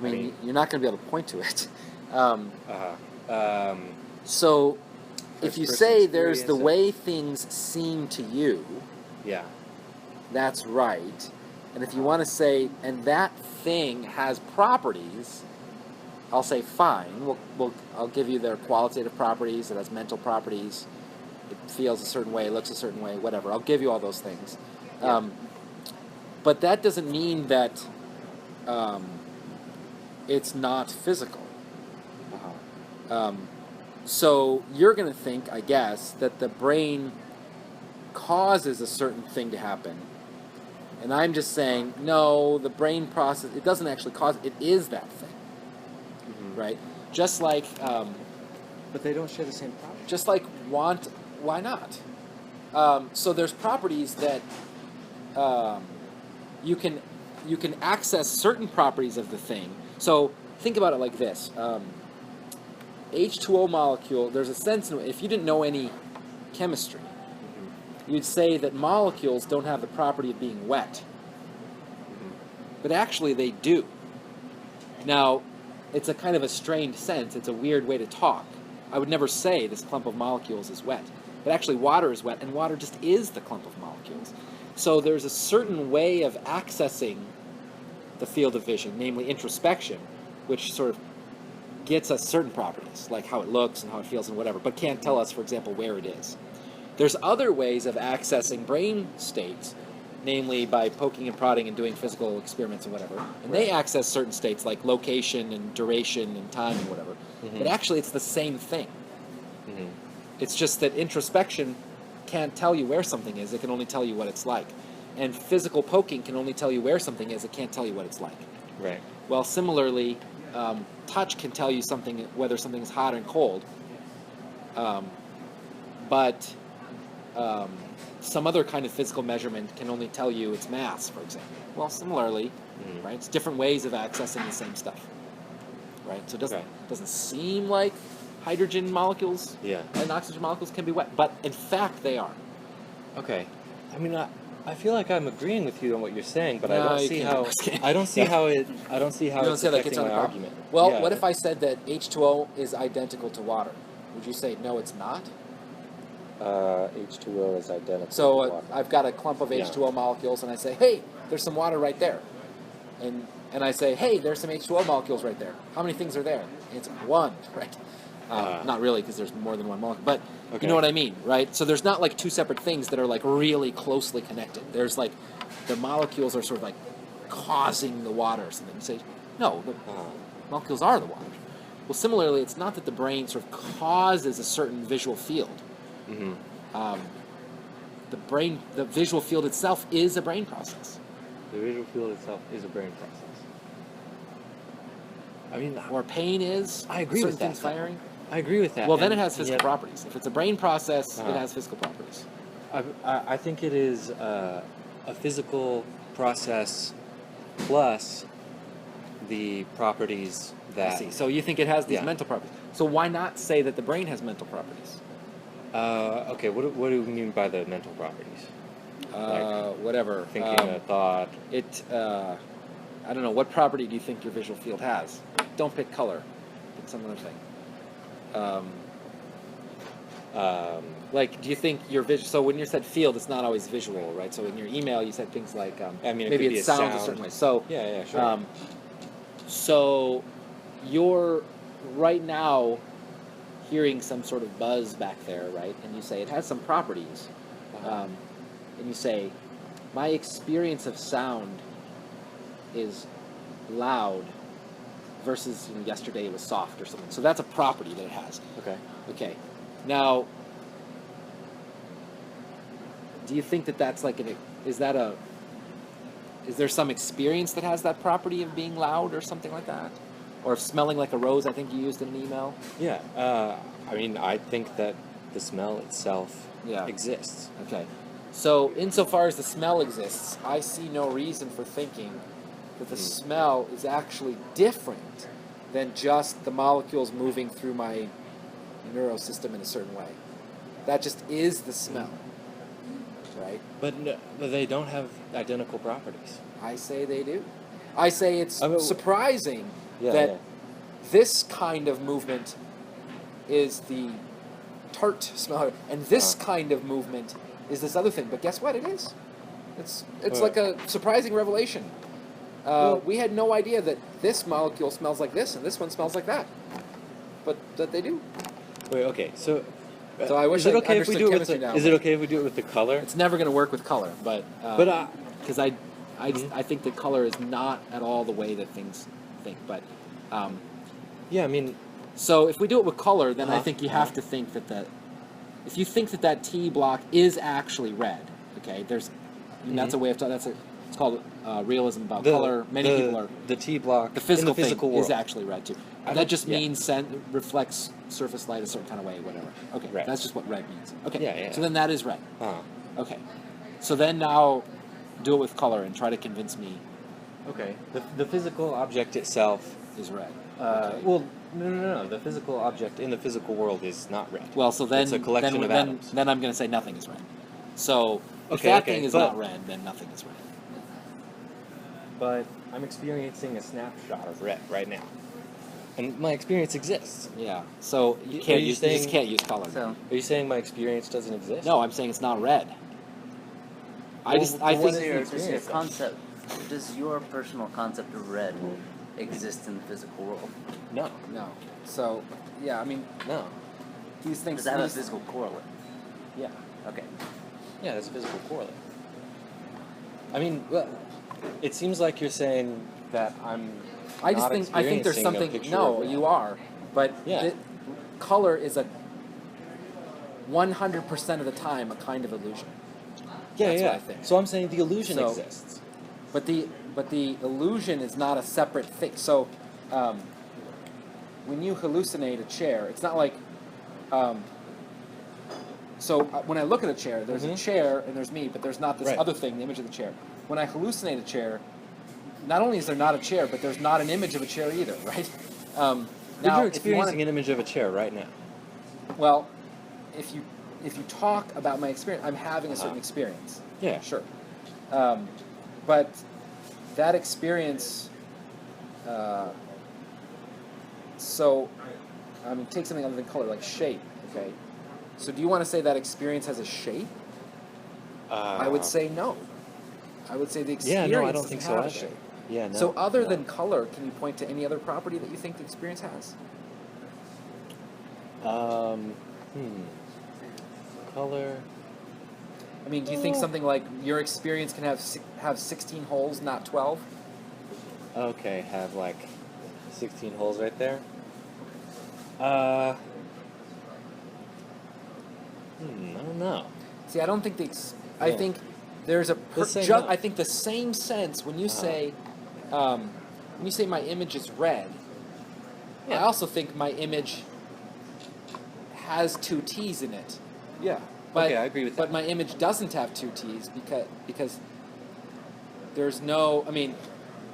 Speaker 1: mean, you're not going to be able to point to it. So, if you
Speaker 2: First-person
Speaker 1: say there's the
Speaker 2: experience
Speaker 1: way things seem to you,
Speaker 2: Yeah.
Speaker 1: that's right. And if you want to say, and that thing has properties, I'll say fine. I'll give you their qualitative properties. It has mental properties. It feels a certain way, looks a certain way, whatever. I'll give you all those things.
Speaker 2: Yeah.
Speaker 1: But that doesn't mean that it's not physical. So you're going to think, I guess, that the brain causes a certain thing to happen. And I'm just saying, no, the brain process, it doesn't actually cause it. It is that thing.
Speaker 2: Mm-hmm.
Speaker 1: Right? Just like...
Speaker 2: But they don't share the same properties.
Speaker 1: just like why not? So there's properties that you can access certain properties of the thing. So think about it like this. H2O molecule, there's a sense in if you didn't know any chemistry, you'd say that molecules don't have the property of being wet. But actually they do. Now, it's a kind of a strained sense. It's a weird way to talk. I would never say this clump of molecules is wet. But actually water is wet, and water just is the clump of molecules. So there's a certain way of accessing the field of vision, namely introspection, which sort of gets us certain properties, like how it looks and how it feels and whatever, but can't tell us, for example, where it is. There's other ways of accessing brain states, namely by poking and prodding and doing physical experiments and whatever. And they access certain states like location and duration and time and whatever.
Speaker 2: Mm-hmm.
Speaker 1: But actually it's the same thing.
Speaker 2: Mm-hmm.
Speaker 1: It's just that introspection can't tell you where something is. It can only tell you what it's like. And physical poking can only tell you where something is. It can't tell you what it's like.
Speaker 2: Right.
Speaker 1: Well, similarly, touch can tell you something, whether something is hot and cold. But some other kind of physical measurement can only tell you its mass, for example. Well, similarly, right? It's different ways of accessing the same stuff, right? So it doesn't seem like hydrogen molecules and oxygen molecules can be wet, but in fact they are.
Speaker 2: Okay. I mean, I feel like I'm agreeing with you on what you're saying, but
Speaker 1: No,
Speaker 2: I don't
Speaker 1: you
Speaker 2: see
Speaker 1: can't.
Speaker 2: how I don't see how it's
Speaker 1: You don't say that
Speaker 2: affecting
Speaker 1: gets on
Speaker 2: my
Speaker 1: the problem?
Speaker 2: argument.
Speaker 1: Well,
Speaker 2: Yeah.
Speaker 1: what if I said that H2O is identical to water? Would you say no, it's not?
Speaker 2: H2O is identical
Speaker 1: So
Speaker 2: to water.
Speaker 1: I've got a clump of H2O molecules, and I say, hey, there's some water right there. And I say, hey, there's some H2O molecules right there. How many things are there? And it's one, right? Not really, because there's more than one molecule. But you know what I mean, right? So there's not like two separate things that are like really closely connected. There's like the molecules are sort of like causing the water or something. You say, no, the molecules are the water. Well, similarly, it's not that the brain sort of causes a certain visual field.
Speaker 2: Mm-hmm.
Speaker 1: The visual field itself is a brain process.
Speaker 2: The visual field itself is a brain process. I mean,
Speaker 1: Or pain is.
Speaker 2: I agree
Speaker 1: certain
Speaker 2: with that.
Speaker 1: things firing.
Speaker 2: I agree with that.
Speaker 1: Well, then
Speaker 2: and
Speaker 1: it has physical
Speaker 2: yet-
Speaker 1: properties. If it's a brain process, it has physical properties.
Speaker 2: I think it is a physical process plus the properties that...
Speaker 1: I see. So you think it has these
Speaker 2: Yeah.
Speaker 1: mental properties. So why not say that the brain has mental properties?
Speaker 2: Okay, what do you mean by the mental properties?
Speaker 1: Whatever.
Speaker 2: Thinking a thought.
Speaker 1: I don't know. What property do you think your visual field has? Don't pick color. Pick some other thing. Like, do you think your vision? So when you said field, it's not always visual, right? So in your email, you said things like,
Speaker 2: I mean, it
Speaker 1: maybe
Speaker 2: could be
Speaker 1: it
Speaker 2: a
Speaker 1: sounds a
Speaker 2: sound.
Speaker 1: certain way. So
Speaker 2: Yeah, sure.
Speaker 1: so you're right now hearing some sort of buzz back there, right? And you say it has some properties, and you say, my experience of sound is loud versus yesterday it was soft or something. So that's a property that it has. Okay. Now, do you think that that's like is that is there some experience that has that property of being loud or something like that? Or of smelling like a rose, I think you used in an email?
Speaker 2: Yeah. I mean, I think that the smell itself
Speaker 1: Yeah.
Speaker 2: exists.
Speaker 1: Okay. So, insofar as the smell exists, I see no reason for thinking that the smell is actually different than just the molecules moving through my neurosystem in a certain way. That just is the smell, right?
Speaker 2: But they don't have identical properties.
Speaker 1: I say they do. I say it's
Speaker 2: I mean,
Speaker 1: surprising
Speaker 2: Yeah,
Speaker 1: that
Speaker 2: yeah.
Speaker 1: this kind of movement is the tart smell, and this kind of movement is this other thing. But guess what? It is. It's like a surprising revelation. We had no idea that this molecule smells like this and this one smells like that, but that they do.
Speaker 2: Wait, okay, so
Speaker 1: I wish
Speaker 2: is it
Speaker 1: I
Speaker 2: okay if we
Speaker 1: understood
Speaker 2: do it with
Speaker 1: chemistry now,
Speaker 2: is it
Speaker 1: but-
Speaker 2: okay if we do it with the color?
Speaker 1: It's never going to work with color, but
Speaker 2: But
Speaker 1: because I think that color is not at all the way that things think. But
Speaker 2: yeah, I mean,
Speaker 1: so if we do it with color, then I
Speaker 2: Uh-huh.
Speaker 1: think you have to think that if you think that T block is actually red, okay, that's a way of it's called realism about color. Many people are
Speaker 2: the T block
Speaker 1: the physical,
Speaker 2: in the physical
Speaker 1: thing
Speaker 2: world
Speaker 1: is actually red too.
Speaker 2: I
Speaker 1: That
Speaker 2: don't-
Speaker 1: just
Speaker 2: yeah.
Speaker 1: means reflects surface light a certain kind of way, whatever. Okay,
Speaker 2: Right.
Speaker 1: that's just what red means. Okay,
Speaker 2: Yeah, yeah.
Speaker 1: so then that is red.
Speaker 2: Uh-huh.
Speaker 1: Okay, so then now do it with color and try to convince me
Speaker 2: Okay. The physical object itself.
Speaker 1: is red.
Speaker 2: Well, no. The physical object in the physical world is not red.
Speaker 1: Well, so then
Speaker 2: it's a collection of
Speaker 1: then
Speaker 2: atoms.
Speaker 1: I'm going to say nothing is red. So if
Speaker 2: Okay,
Speaker 1: that
Speaker 2: okay,
Speaker 1: thing is
Speaker 2: but-
Speaker 1: not red, then nothing is red.
Speaker 2: But I'm experiencing a snapshot of red right now, and my experience exists.
Speaker 1: Yeah. So you
Speaker 2: Are
Speaker 1: can't
Speaker 2: you
Speaker 1: use you just
Speaker 2: saying-
Speaker 1: can't use color.
Speaker 3: So,
Speaker 2: Are you saying my experience doesn't exist?
Speaker 1: No, I'm saying it's not red. I
Speaker 2: Well,
Speaker 1: just
Speaker 2: so
Speaker 1: I
Speaker 2: what
Speaker 1: think
Speaker 2: is your
Speaker 3: does your
Speaker 2: experience then?
Speaker 3: concept, does your personal concept of red exist in the physical world?
Speaker 2: No,
Speaker 1: no. So yeah, I mean
Speaker 2: no.
Speaker 1: these things.
Speaker 3: Does that have a
Speaker 1: these-
Speaker 3: physical correlate?
Speaker 2: Yeah,
Speaker 3: Okay.
Speaker 2: yeah. There's a physical correlate. I mean, well, it seems like you're saying that I'm.
Speaker 1: I just
Speaker 2: not
Speaker 1: think there's
Speaker 2: experiencing a
Speaker 1: something.
Speaker 2: picture
Speaker 1: No,
Speaker 2: of red.
Speaker 1: you are, but
Speaker 2: Yeah.
Speaker 1: color is a 100% of the time a kind of illusion.
Speaker 2: Yeah,
Speaker 1: That's
Speaker 2: yeah.
Speaker 1: what I think.
Speaker 2: So I'm saying the illusion
Speaker 1: So-
Speaker 2: exists.
Speaker 1: But the illusion is not a separate thing. So when you hallucinate a chair, it's not like. When I look at a chair, there's a
Speaker 2: Mhm.
Speaker 1: chair and there's me, but there's not this
Speaker 2: Right.
Speaker 1: other thing, the image of the chair. When I hallucinate a chair, not only is there not a chair, but there's not an image of a chair either, right?
Speaker 2: But
Speaker 1: Now,
Speaker 2: you're
Speaker 1: if you wanna-
Speaker 2: experiencing an image of a chair right now.
Speaker 1: well, if you talk about my experience, I'm having a certain
Speaker 2: Uh-huh.
Speaker 1: experience.
Speaker 2: Yeah.
Speaker 1: Sure. But that experience, so, I mean, take something other than color, like shape, okay? So do you want to say that experience has a shape? I would say no. I would say the
Speaker 2: Yeah,
Speaker 1: experience
Speaker 2: no, I don't
Speaker 1: doesn't
Speaker 2: think
Speaker 1: have
Speaker 2: so
Speaker 1: a
Speaker 2: either.
Speaker 1: shape.
Speaker 2: Yeah, no.
Speaker 1: So other
Speaker 2: no.
Speaker 1: than color, can you point to any other property that you think the experience has?
Speaker 2: Color.
Speaker 1: I mean, do you think something like your experience can have 16 holes, not 12?
Speaker 2: Okay, have like 16 holes right there. I don't know.
Speaker 1: See, I don't think I
Speaker 2: Yeah.
Speaker 1: think there's a
Speaker 2: Let's say no.
Speaker 1: I think the same sense when you say my image is red. I
Speaker 2: Yeah.
Speaker 1: also think my image has two T's in it.
Speaker 2: Yeah.
Speaker 1: But,
Speaker 2: okay, I agree with
Speaker 1: But
Speaker 2: that.
Speaker 1: my image doesn't have two T's because there's no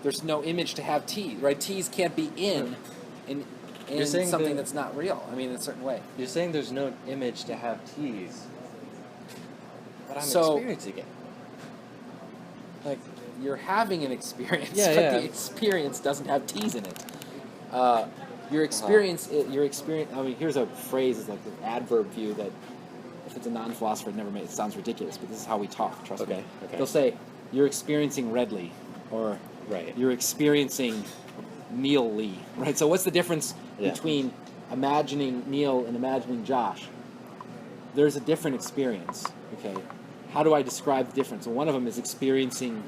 Speaker 1: there's no image to have T's, right? T's can't be in
Speaker 2: You're saying
Speaker 1: something
Speaker 2: that-
Speaker 1: that's not real. I mean, in a certain way.
Speaker 2: You're saying there's no image to have T's, but I'm
Speaker 1: So-
Speaker 2: experiencing it. Like,
Speaker 1: You're having an experience,
Speaker 2: Yeah,
Speaker 1: but
Speaker 2: yeah.
Speaker 1: the experience doesn't have T's in it. Your experience, I mean, here's a phrase, it's like the adverb view that if it's a non-philosopher, it sounds ridiculous, but this is how we talk, trust me.
Speaker 2: Okay.
Speaker 1: They'll say, you're experiencing redly, or
Speaker 2: right.
Speaker 1: you're experiencing Neil Lee, right? So what's the difference
Speaker 2: Yeah.
Speaker 1: between imagining Neil and imagining Josh? There's a different experience, okay? How do I describe the difference? Well, one of them is experiencing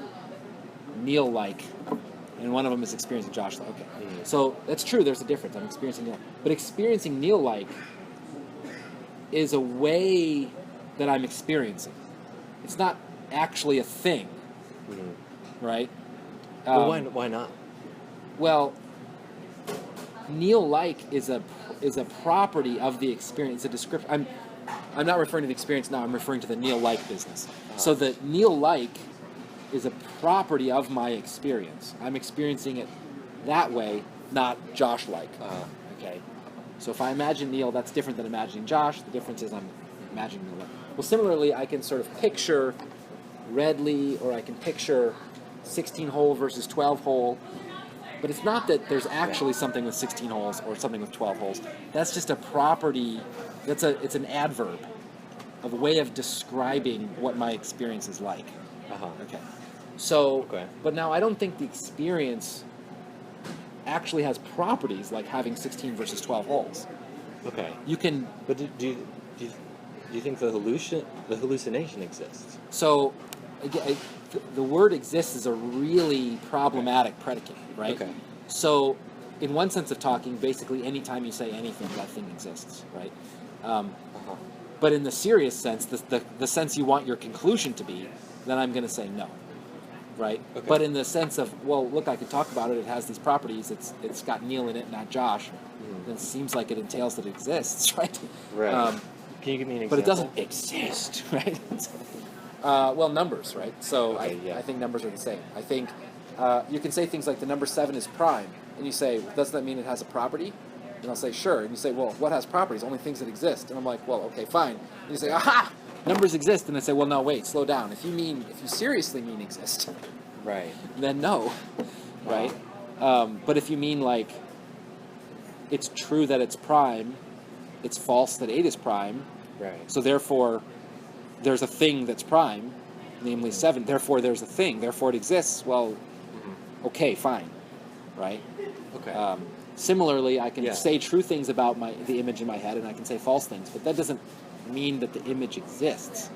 Speaker 1: Neil-like, and one of them is experiencing Josh-like. Okay, so that's true, there's a difference. I'm experiencing Neil. But experiencing Neil-like is a way that I'm experiencing. It's not actually a thing. right?
Speaker 2: Well, why not?
Speaker 1: Well, Neil-like is a property of the experience. A description. I'm not referring to the experience now. I'm referring to the Neil-like business. So the Neil-like is a property of my experience. I'm experiencing it that way, not Josh-like. Okay. So if I imagine Neil, that's different than imagining Josh. The difference is I'm imagining Neil. Well, similarly, I can sort of picture Redley, or I can picture 16-hole versus 12-hole. But it's not that there's actually something with 16 holes or something with 12 holes. That's just a property. It's an adverb of a way of describing what my experience is like. Okay. So, but now I don't think the experience actually has properties like having 16 versus 12 holes.
Speaker 2: Okay.
Speaker 1: You can.
Speaker 2: But do you think the hallucination exists?
Speaker 1: So, again, the word exists is a really problematic predicate, right?
Speaker 2: Okay.
Speaker 1: So, in one sense of talking, basically anytime you say anything, that thing exists, right? But in the serious sense, the sense you want your conclusion to be, then I'm going to say no, right?
Speaker 2: Okay.
Speaker 1: But in the sense of, well, look, I can talk about it. It has these properties. It's got Neil in it, not Josh. Then it seems like it entails that it exists, right?
Speaker 2: Right. Can you give me an example?
Speaker 1: But it doesn't exist, right? Well, numbers, right? So
Speaker 2: Okay,
Speaker 1: I think numbers are the same. I think you can say things like the number 7 is prime, and you say, doesn't that mean it has a property? And I'll say, sure. And you say, well, what has properties? Only things that exist. And I'm like, well, okay, fine. And you say, aha, numbers exist. And I say, well, no, wait, slow down. If you seriously mean exist,
Speaker 2: right,
Speaker 1: then no, right? But if you mean like, it's true that it's prime, it's false that 8 is prime,
Speaker 2: right.
Speaker 1: so therefore there's a thing that's prime, namely 7, therefore there's a thing, therefore it exists, well, okay, fine, right?
Speaker 2: Okay.
Speaker 1: Similarly, I can say true things about the image in my head, and I can say false things, but that doesn't mean that the image exists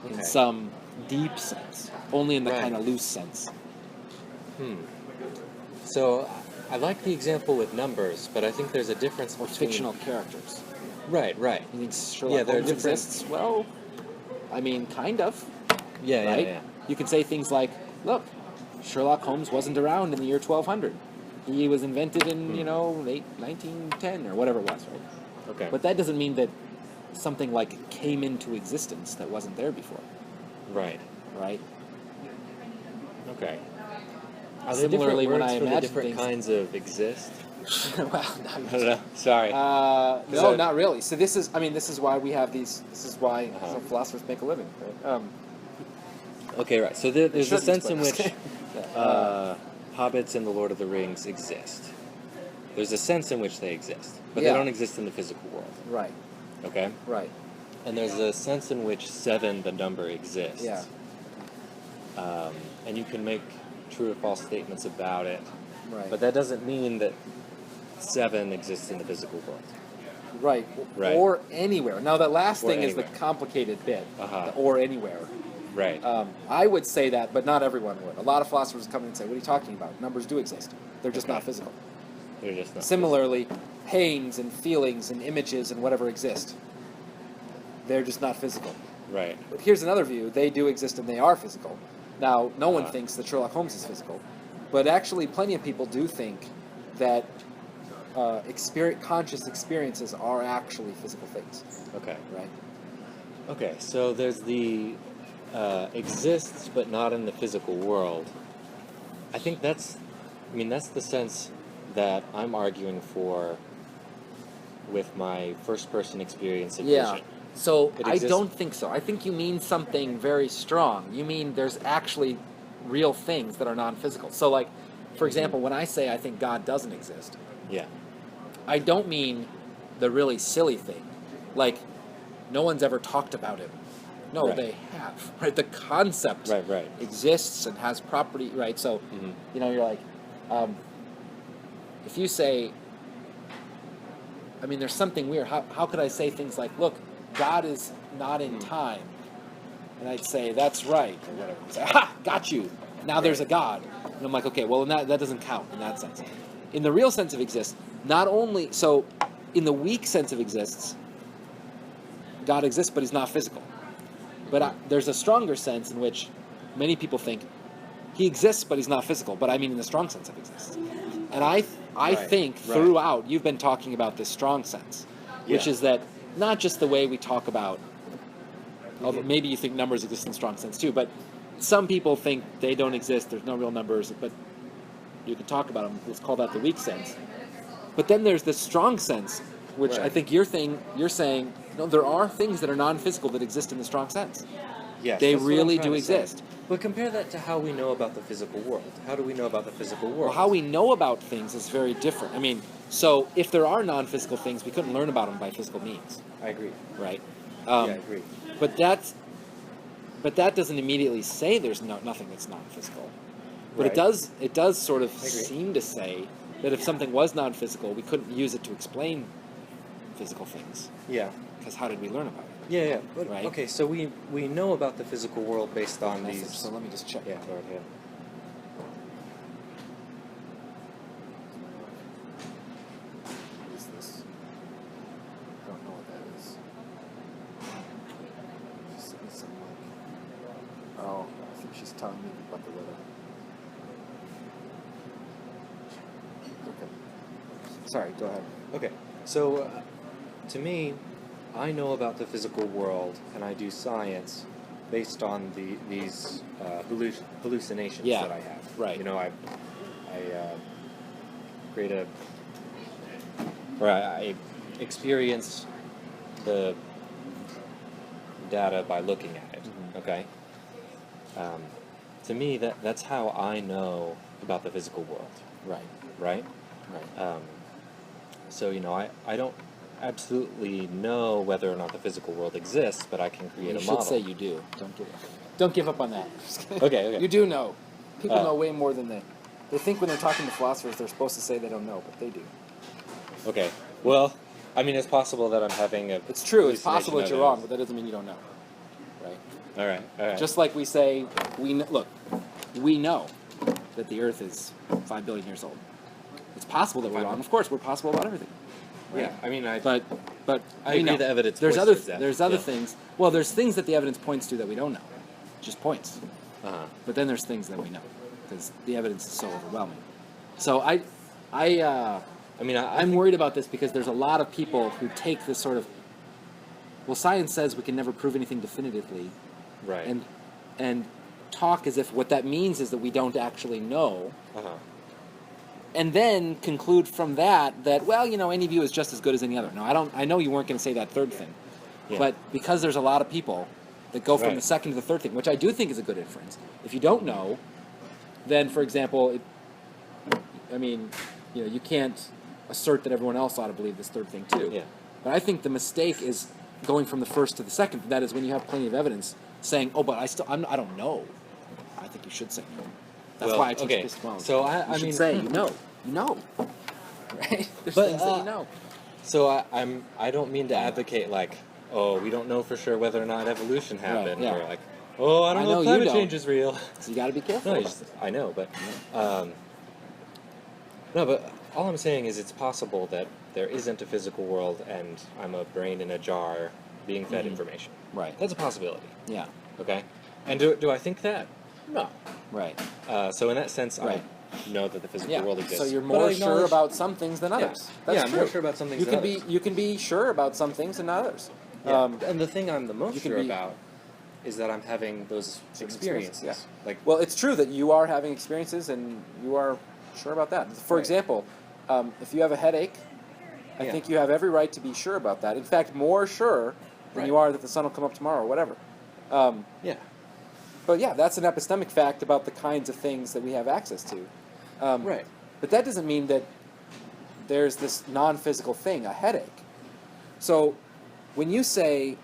Speaker 1: in some deep sense, only in the kind of loose sense.
Speaker 2: So, I like the example with numbers, but I think there's a difference
Speaker 1: Or
Speaker 2: between
Speaker 1: fictional characters.
Speaker 2: Right.
Speaker 1: You think Sherlock
Speaker 2: they're
Speaker 1: Holmes
Speaker 2: different.
Speaker 1: exists? Well, I mean, kind of.
Speaker 2: Yeah,
Speaker 1: right?
Speaker 2: yeah.
Speaker 1: You can say things like, look, Sherlock Holmes wasn't around in the year 1200. He was invented in, late 1910 or whatever it was, right?
Speaker 2: Okay.
Speaker 1: But that doesn't mean that something like came into existence that wasn't there before.
Speaker 2: Right.
Speaker 1: Right?
Speaker 2: Okay. Are there
Speaker 1: Similarly,
Speaker 2: different
Speaker 1: when
Speaker 2: words
Speaker 1: I
Speaker 2: for the
Speaker 1: imagine
Speaker 2: different
Speaker 1: things...
Speaker 2: kinds of exist?
Speaker 1: well,
Speaker 2: I don't know. Sorry.
Speaker 1: no, not really. So this is why we have these. This is why some philosophers make a living. Right?
Speaker 2: Okay, right. So there's a sense in which
Speaker 1: yeah.
Speaker 2: hobbits and the Lord of the Rings exist. There's a sense in which they exist, but they don't exist in the physical world.
Speaker 1: Right.
Speaker 2: Okay?
Speaker 1: Right.
Speaker 2: And there's a sense in which 7, the number, exists.
Speaker 1: Yeah.
Speaker 2: And you can make true or false statements about it.
Speaker 1: Right.
Speaker 2: But that doesn't mean that 7 exists in the physical world.
Speaker 1: Right.
Speaker 2: Right.
Speaker 1: Or anywhere. Now, that last
Speaker 2: Or
Speaker 1: thing is the
Speaker 2: anywhere.
Speaker 1: complicated bit.
Speaker 2: Uh-huh.
Speaker 1: The or anywhere.
Speaker 2: Right.
Speaker 1: I would say that, but not everyone would. A lot of philosophers come in and say, what are you talking about? Numbers do exist. They're just not physical.
Speaker 2: They're just not.
Speaker 1: Similarly, pains and feelings and images and whatever exist. They're just not physical.
Speaker 2: Right.
Speaker 1: But here's another view. They do exist and they are physical. Now, no one thinks that Sherlock Holmes is physical. But actually, plenty of people do think that conscious experiences are actually physical things.
Speaker 2: Okay.
Speaker 1: Right?
Speaker 2: Okay, so there's the exists but not in the physical world. I think that's the sense that I'm arguing for with my first-person experience of vision.
Speaker 1: So
Speaker 2: It
Speaker 1: I
Speaker 2: exists.
Speaker 1: don't think so. I think you mean something very strong. You mean there's actually real things that are non-physical. So, like, for example, when I say I think God doesn't exist,
Speaker 2: Yeah.
Speaker 1: I don't mean the really silly thing. Like, no one's ever talked about him. No,
Speaker 2: Right.
Speaker 1: they have. Right? The concept
Speaker 2: Right.
Speaker 1: exists and has property. Right? So, you're like, if you say, I mean, there's something weird. How could I say things like, look, God is not in time? And I'd say, that's right, or whatever. Say, ha, got you. Now there's a God. And I'm like, okay, well, that doesn't count in that sense. In the real sense of exists, not only, so in the weak sense of exists, God exists, but he's not physical. But there's a stronger sense in which many people think he exists, but he's not physical. But I mean in the strong sense of exists. And I
Speaker 2: Right,
Speaker 1: think
Speaker 2: right.
Speaker 1: throughout you've been talking about this strong sense, which
Speaker 2: Yeah.
Speaker 1: is that not just the way we talk about, although maybe you think numbers exist in the strong sense too, but some people think they don't exist, there's no real numbers, but you can talk about them. Let's call that the weak sense. But then there's the strong sense, which I
Speaker 2: Right.
Speaker 1: think you're saying, no, there are things that are non-physical that exist in the strong sense.
Speaker 2: Yes,
Speaker 1: They
Speaker 2: that's what I'm
Speaker 1: really
Speaker 2: trying
Speaker 1: do
Speaker 2: to say.
Speaker 1: exist.
Speaker 2: But compare that to how we know about the physical world. How do we know about the physical world?
Speaker 1: Well, how we know about things is very different. I mean, so if there are non-physical things, we couldn't learn about them by physical means,
Speaker 2: I agree.
Speaker 1: right?
Speaker 2: Yeah, I agree.
Speaker 1: But that doesn't immediately say there's nothing that's non-physical. But
Speaker 2: Right.
Speaker 1: it does sort of
Speaker 2: I agree.
Speaker 1: seem to say that if something was non-physical, we couldn't use it to explain physical things.
Speaker 2: Yeah.
Speaker 1: Because how did we learn about it?
Speaker 2: Yeah, yeah. But,
Speaker 1: Right.
Speaker 2: Okay, so we know about the physical world based on
Speaker 1: Message,
Speaker 2: these.
Speaker 1: so let me just check.
Speaker 2: Yeah, go ahead.
Speaker 1: What is this? I don't know what that is. She sent me some oh, I think she's telling me about the weather. Okay. Sorry, go ahead.
Speaker 2: Okay, so to me, I know about the physical world, and I do science based on these hallucinations
Speaker 1: Yeah,
Speaker 2: that I have.
Speaker 1: right.
Speaker 2: You know, I create a, or I experience the data by looking at it.
Speaker 1: Mhm.
Speaker 2: Okay. To me, that's how I know about the physical world.
Speaker 1: Right,
Speaker 2: Right.
Speaker 1: right.
Speaker 2: So, you know, I don't absolutely know whether or not the physical world exists, but I can create
Speaker 1: You
Speaker 2: a
Speaker 1: should
Speaker 2: model.
Speaker 1: say you do. Don't give up on that.
Speaker 2: Okay, okay.
Speaker 1: You do know. People
Speaker 2: Uh,
Speaker 1: know way more than they think when they're talking to philosophers. They're supposed to say they don't know, but they do.
Speaker 2: Okay. Well, I mean, it's possible that I'm having a.
Speaker 1: It's true. It's
Speaker 2: hallucination
Speaker 1: possible that
Speaker 2: of
Speaker 1: you're
Speaker 2: it.
Speaker 1: wrong, but that doesn't mean you don't know. Right.
Speaker 2: All right. All right.
Speaker 1: Just like we say, look, we know that the Earth is 5 billion years old. It's possible that we're wrong. Of course, we're possible about everything.
Speaker 2: yeah. I mean,
Speaker 1: But
Speaker 2: I
Speaker 1: we
Speaker 2: agree
Speaker 1: know.
Speaker 2: the evidence
Speaker 1: There's
Speaker 2: points
Speaker 1: other
Speaker 2: towards that.
Speaker 1: there's other
Speaker 2: Yeah.
Speaker 1: things. Well, there's things that the evidence points to that we don't know. Just points.
Speaker 2: Uh-huh.
Speaker 1: But then there's things that we know because the evidence is so overwhelming. So
Speaker 2: I mean,
Speaker 1: I'm worried about this because there's a lot of people who take this sort of, well, science says we can never prove anything definitively,
Speaker 2: right.
Speaker 1: and talk as if what that means is that we don't actually know,
Speaker 2: Uh-huh.
Speaker 1: and then conclude from that well, you know, any view is just as good as any other. No, I know you weren't going to say that third thing,
Speaker 2: Yeah.
Speaker 1: but because there's a lot of people that go from
Speaker 2: Right.
Speaker 1: the second to the third thing, which I do think is a good inference. If you don't know, then, for example, you can't assert that everyone else ought to believe this third thing too.
Speaker 2: Yeah.
Speaker 1: But I think the mistake is going from the first to the second. That is when you have plenty of evidence saying, "Oh, but I don't know." I think you should say no. That's
Speaker 2: Well,
Speaker 1: why I teach
Speaker 2: okay.
Speaker 1: epistemology.
Speaker 2: So
Speaker 1: you
Speaker 2: I
Speaker 1: should
Speaker 2: mean,
Speaker 1: say you know, right? There's
Speaker 2: But,
Speaker 1: things that you know.
Speaker 2: So I don't mean to advocate like, oh, we don't know for sure whether or not evolution happened,
Speaker 1: yeah.
Speaker 2: or like, oh, I don't
Speaker 1: I
Speaker 2: know
Speaker 1: know
Speaker 2: if
Speaker 1: you
Speaker 2: climate
Speaker 1: don't.
Speaker 2: change is real.
Speaker 1: So you got to be careful.
Speaker 2: No,
Speaker 1: about it.
Speaker 2: I know, but no, but all I'm saying is it's possible that there isn't a physical world, and I'm a brain in a jar being fed
Speaker 1: Mhm.
Speaker 2: information.
Speaker 1: Right.
Speaker 2: That's a possibility.
Speaker 1: Yeah.
Speaker 2: Okay. And do I think that? No.
Speaker 1: Right.
Speaker 2: So in that sense,
Speaker 1: Right.
Speaker 2: I know that the physical
Speaker 1: Yeah.
Speaker 2: world exists.
Speaker 1: So you're
Speaker 2: But
Speaker 1: more
Speaker 2: I
Speaker 1: sure
Speaker 2: acknowledge-
Speaker 1: about some things than others. That's
Speaker 2: yeah, I'm
Speaker 1: true.
Speaker 2: more sure about some things
Speaker 1: You
Speaker 2: than
Speaker 1: can
Speaker 2: others.
Speaker 1: you can be sure about some things and not others.
Speaker 2: Yeah. And the thing I'm the
Speaker 1: you
Speaker 2: most
Speaker 1: can
Speaker 2: sure
Speaker 1: be-
Speaker 2: about is that I'm having those experiences.
Speaker 1: Yeah.
Speaker 2: Like,
Speaker 1: Well, it's true that you are having experiences and you are sure about that. For
Speaker 2: Right.
Speaker 1: example, if you have a headache, I
Speaker 2: Yeah.
Speaker 1: think you have every right to be sure about that. In fact, more sure than
Speaker 2: Right.
Speaker 1: you are that the sun will come up tomorrow or whatever.
Speaker 2: yeah.
Speaker 1: But yeah, that's an epistemic fact about the kinds of things that we have access to.
Speaker 2: Right.
Speaker 1: But that doesn't mean that there's this non-physical thing, a headache. So when you say,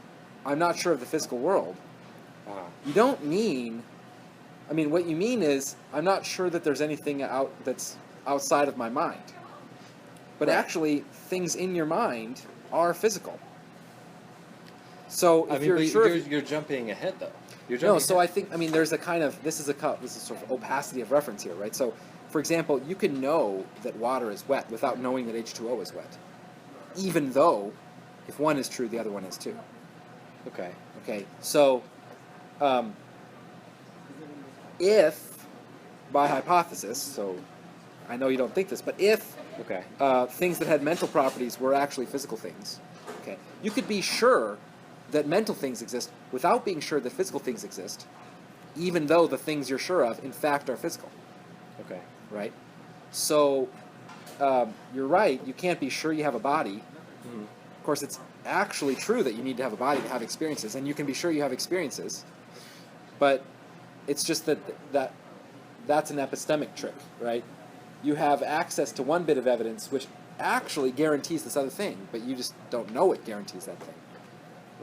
Speaker 1: I'm not sure of the physical world, you don't mean, what you mean is, I'm not sure that there's anything that's outside of my mind. But
Speaker 2: Right.
Speaker 1: actually, things in your mind are physical. So if
Speaker 2: I mean,
Speaker 1: you're
Speaker 2: but
Speaker 1: sure...
Speaker 2: you're jumping ahead, though. You're
Speaker 1: No,
Speaker 2: jumping
Speaker 1: so I
Speaker 2: ahead.
Speaker 1: think, there's a kind of, this is sort of opacity of reference here, right? So, for example, you can know that water is wet without knowing that H2O is wet. Even though, if one is true, the other one is too.
Speaker 2: Okay.
Speaker 1: Okay, so, if by hypothesis, so I know you don't think this, but if
Speaker 2: Okay.
Speaker 1: things that had mental properties were actually physical things, okay, you could be sure that mental things exist without being sure that physical things exist, even though the things you're sure of, in fact, are physical,
Speaker 2: Okay.
Speaker 1: right? So you're right, you can't be sure you have a body.
Speaker 2: Mhm.
Speaker 1: Of course, it's actually true that you need to have a body to have experiences, and you can be sure you have experiences, but it's just that's an epistemic trick, right? You have access to one bit of evidence which actually guarantees this other thing, but you just don't know it guarantees that thing,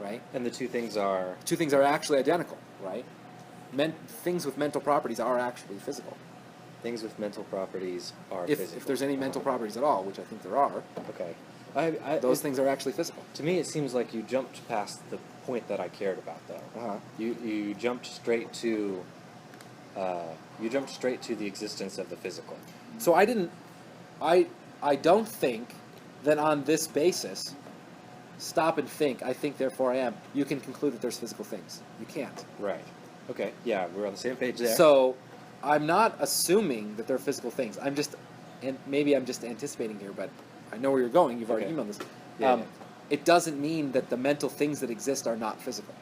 Speaker 1: right?
Speaker 2: And the two things are...
Speaker 1: Two things are actually identical, right? Things with mental properties are actually physical.
Speaker 2: Things with mental properties are
Speaker 1: If
Speaker 2: physical.
Speaker 1: there's any mental properties at all, which I think there are,
Speaker 2: Okay.
Speaker 1: those things are actually physical.
Speaker 2: To me, it seems like you jumped past the point that I cared about, though.
Speaker 1: Uh-huh.
Speaker 2: You jumped straight to the existence of the physical.
Speaker 1: So I don't think that on this basis, stop and think, I think therefore I am, you can conclude that there's physical things. You can't.
Speaker 2: Right. Okay. Yeah, we're on the same page there.
Speaker 1: So I'm not assuming that they're physical things. And maybe I'm just anticipating here, but I know where you're going. You've already
Speaker 2: Okay.
Speaker 1: emailed this.
Speaker 2: Yeah, yeah.
Speaker 1: It doesn't mean that the mental things that exist are not physical.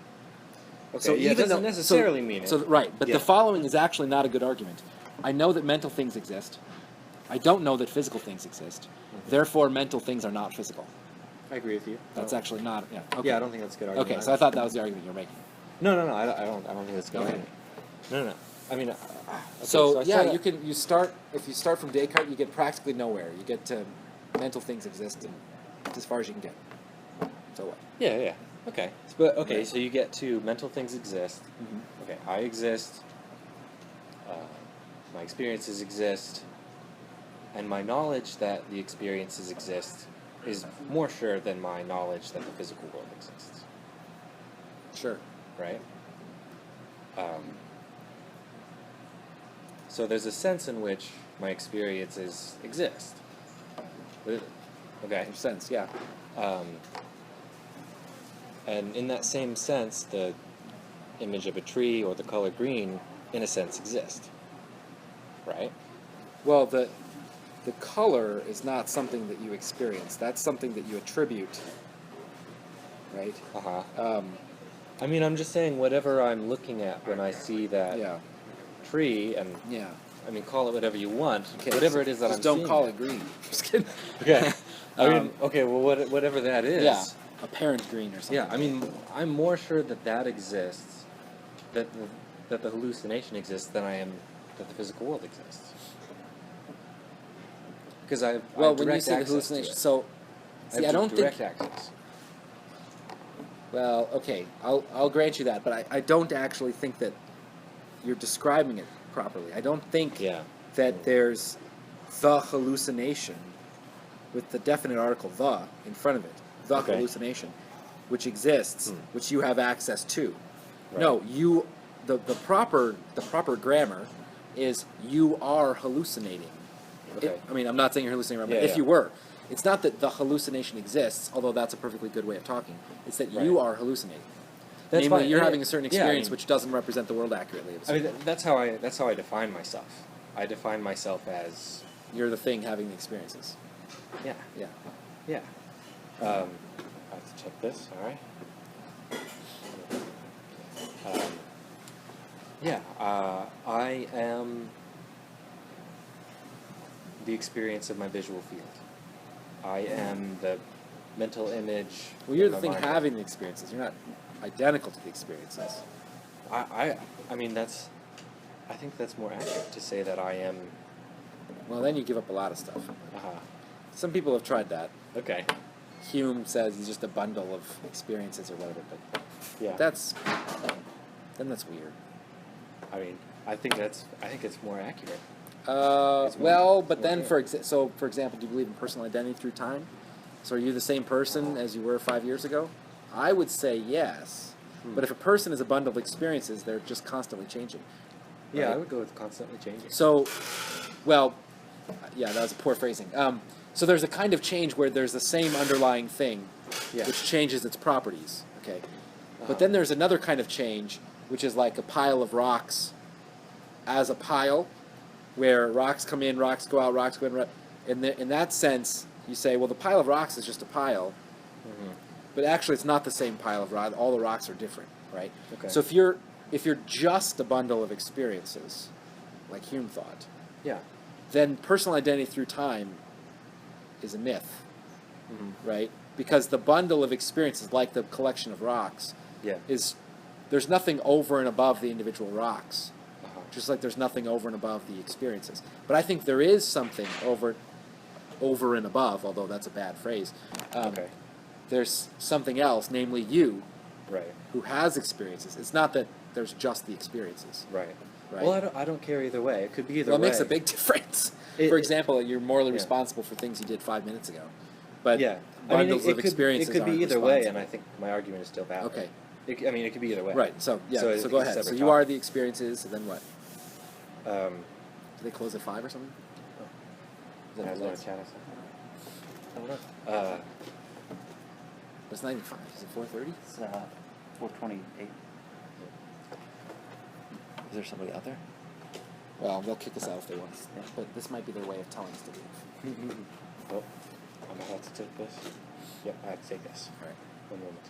Speaker 2: Okay.
Speaker 1: So
Speaker 2: Yeah, it
Speaker 1: even
Speaker 2: doesn't
Speaker 1: though-
Speaker 2: necessarily mean it.
Speaker 1: So right, but
Speaker 2: Yeah.
Speaker 1: the following is actually not a good argument. I know that mental things exist. I don't know that physical things exist. Therefore, mental things are not physical.
Speaker 2: I agree with you.
Speaker 1: That's actually not. Yeah. Okay.
Speaker 2: Yeah, I don't think that's a good argument.
Speaker 1: Okay, so I thought that was the argument you're making.
Speaker 2: No, I don't think that's a good
Speaker 1: Okay.
Speaker 2: argument. No. I mean, okay,
Speaker 1: So
Speaker 2: I
Speaker 1: yeah,
Speaker 2: said-
Speaker 1: you start if you start from Descartes, you get practically nowhere. You get to mental things exist, and it's as far as you can get. So what?
Speaker 2: Yeah. Okay. But okay,
Speaker 1: Right.
Speaker 2: so you get to mental things exist.
Speaker 1: Mm-hmm.
Speaker 2: Okay, I exist. My experiences exist, and my knowledge that the experiences exist is more sure than my knowledge that the physical world exists.
Speaker 1: Sure.
Speaker 2: Right? So there's a sense in which my experiences exist. Okay.
Speaker 1: In a sense, yeah.
Speaker 2: And in that same sense, the image of a tree or the color green, in a sense, exist. Right?
Speaker 1: Well, the color is not something that you experience. That's something that you attribute. Right.
Speaker 2: Uh-huh. I mean, I'm just saying whatever I'm looking at when I see that
Speaker 1: Yeah.
Speaker 2: tree, and
Speaker 1: Yeah.
Speaker 2: I mean, call it whatever you want,
Speaker 1: Okay,
Speaker 2: whatever it is that
Speaker 1: just
Speaker 2: I'm
Speaker 1: don't
Speaker 2: seeing.
Speaker 1: call it green. Just kidding.
Speaker 2: Okay. I mean,
Speaker 1: Um,
Speaker 2: okay, well, whatever that is.
Speaker 1: Yeah. Apparent green or something.
Speaker 2: Yeah, I mean, I'm more sure that exists, that the hallucination exists, than I am that the physical world exists. Because I
Speaker 1: Well,
Speaker 2: have
Speaker 1: when you
Speaker 2: direct
Speaker 1: say the
Speaker 2: access to
Speaker 1: hallucination,
Speaker 2: it.
Speaker 1: so see, I don't think.
Speaker 2: direct access.
Speaker 1: Well, okay, I'll grant you that, but I don't actually think that you're describing it properly. I don't think
Speaker 2: Yeah.
Speaker 1: that there's the hallucination with the definite article "the" in front of it, the
Speaker 2: Okay.
Speaker 1: hallucination, which exists, which you have access to.
Speaker 2: Right.
Speaker 1: No, you the proper grammar is you are hallucinating.
Speaker 2: Okay.
Speaker 1: I mean, I'm not saying you're hallucinating, but
Speaker 2: Yeah,
Speaker 1: if
Speaker 2: yeah.
Speaker 1: you were, it's not that the hallucination exists, although that's a perfectly good way of talking. It's that you
Speaker 2: Right.
Speaker 1: are hallucinating.
Speaker 2: That's
Speaker 1: Namely,
Speaker 2: fine.
Speaker 1: you're
Speaker 2: Yeah,
Speaker 1: having a certain
Speaker 2: yeah, I
Speaker 1: experience
Speaker 2: mean-
Speaker 1: which doesn't represent the world accurately.
Speaker 2: I mean, that's how I define myself. I define myself as
Speaker 1: You're the thing having the experiences.
Speaker 2: yeah.
Speaker 1: Yeah.
Speaker 2: I have to check this. All right. I am the experience of my visual field. I am the mental image.
Speaker 1: Well, you're the
Speaker 2: of
Speaker 1: thing
Speaker 2: my mind.
Speaker 1: having the experiences. You're not identical to the experiences.
Speaker 2: I mean that's. I think that's more accurate to say that I am.
Speaker 1: Well, then you give up a lot of stuff.
Speaker 2: Uh-huh.
Speaker 1: Some people have tried that.
Speaker 2: Okay.
Speaker 1: Hume says he's just a bundle of experiences or whatever, but
Speaker 2: Yeah.
Speaker 1: that's weird.
Speaker 2: I mean, I think it's more accurate.
Speaker 1: Well,
Speaker 2: It's more
Speaker 1: but then
Speaker 2: clear.
Speaker 1: for example, do you believe in personal identity through time? So are you the same person as you were 5 years ago? I would say yes. But if a person is a bundle of experiences, they're just constantly changing.
Speaker 2: Yeah,
Speaker 1: Right?
Speaker 2: I would go with constantly changing.
Speaker 1: So, well, yeah, that was a poor phrasing. So there's a kind of change where there's the same underlying thing,
Speaker 2: Yeah.
Speaker 1: which changes its properties. Okay,
Speaker 2: Uh-huh.
Speaker 1: but then there's another kind of change, which is like a pile of rocks as a pile where rocks come in, rocks go out, rocks go in. In that sense, you say, well, the pile of rocks is just a pile, but actually it's not the same pile of rocks. All the rocks are different, right?
Speaker 2: Okay.
Speaker 1: So if you're just a bundle of experiences, like Hume thought,
Speaker 2: Yeah.
Speaker 1: then personal identity through time is a myth, right? Because the bundle of experiences, like the collection of rocks,
Speaker 2: Yeah.
Speaker 1: there's nothing over and above the individual rocks,
Speaker 2: Uh-huh.
Speaker 1: just like there's nothing over and above the experiences. But I think there is something over and above, although that's a bad phrase.
Speaker 2: Okay.
Speaker 1: There's something else, namely you,
Speaker 2: Right.
Speaker 1: who has experiences. It's not that there's just the experiences.
Speaker 2: Right.
Speaker 1: Right.
Speaker 2: Well, I don't care either way. It could be either
Speaker 1: Well, it
Speaker 2: way.
Speaker 1: makes a big difference. For example, you're morally responsible for things you did 5 minutes ago. But
Speaker 2: yeah.
Speaker 1: bundles
Speaker 2: it
Speaker 1: of experiences
Speaker 2: it could be
Speaker 1: aren't
Speaker 2: either way, and
Speaker 1: responsible.
Speaker 2: I think my argument is still valid.
Speaker 1: Okay.
Speaker 2: It could be either way.
Speaker 1: Right. So
Speaker 2: So
Speaker 1: so
Speaker 2: it's
Speaker 1: go
Speaker 2: a
Speaker 1: ahead. So
Speaker 2: separate
Speaker 1: you
Speaker 2: topic.
Speaker 1: are the experiences, and then what?
Speaker 2: Um,
Speaker 1: Do they close at 5 or something? Is
Speaker 2: I
Speaker 1: that
Speaker 2: was
Speaker 1: late?
Speaker 2: going to chat us. I don't know.
Speaker 1: It's not even 5. Is it 4:30?
Speaker 3: It's 4:28.
Speaker 1: Is there somebody out there? Well, they'll kick us out if they want us. But this might be their way of telling us to leave.
Speaker 2: Oh, I'm allowed to take this. Yep, I have to take this.
Speaker 1: All right.
Speaker 2: 1 moment.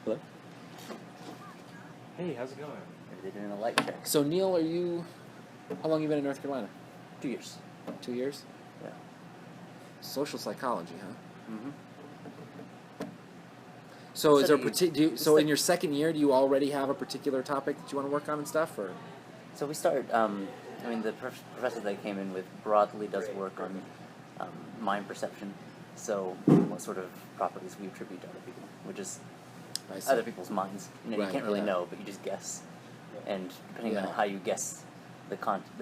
Speaker 2: Hello? Hey, how's it going?
Speaker 3: Maybe they're doing a light check.
Speaker 1: So Neil, how long have you been in North Carolina?
Speaker 3: 2 years.
Speaker 1: 2 years?
Speaker 3: Yeah.
Speaker 1: Social psychology, huh?
Speaker 3: Mm-hmm.
Speaker 1: So is there
Speaker 3: So
Speaker 1: in your second year, do you already have a particular topic that you want to work on and stuff, or?
Speaker 3: So we start, the professor that I came in with broadly does work on mind perception. So what sort of properties we attribute to other people, which is
Speaker 1: I see.
Speaker 3: other people's minds. You
Speaker 1: Right,
Speaker 3: can't really
Speaker 1: yeah.
Speaker 3: know, but you just guess. And depending
Speaker 1: Yeah.
Speaker 3: on how you guess the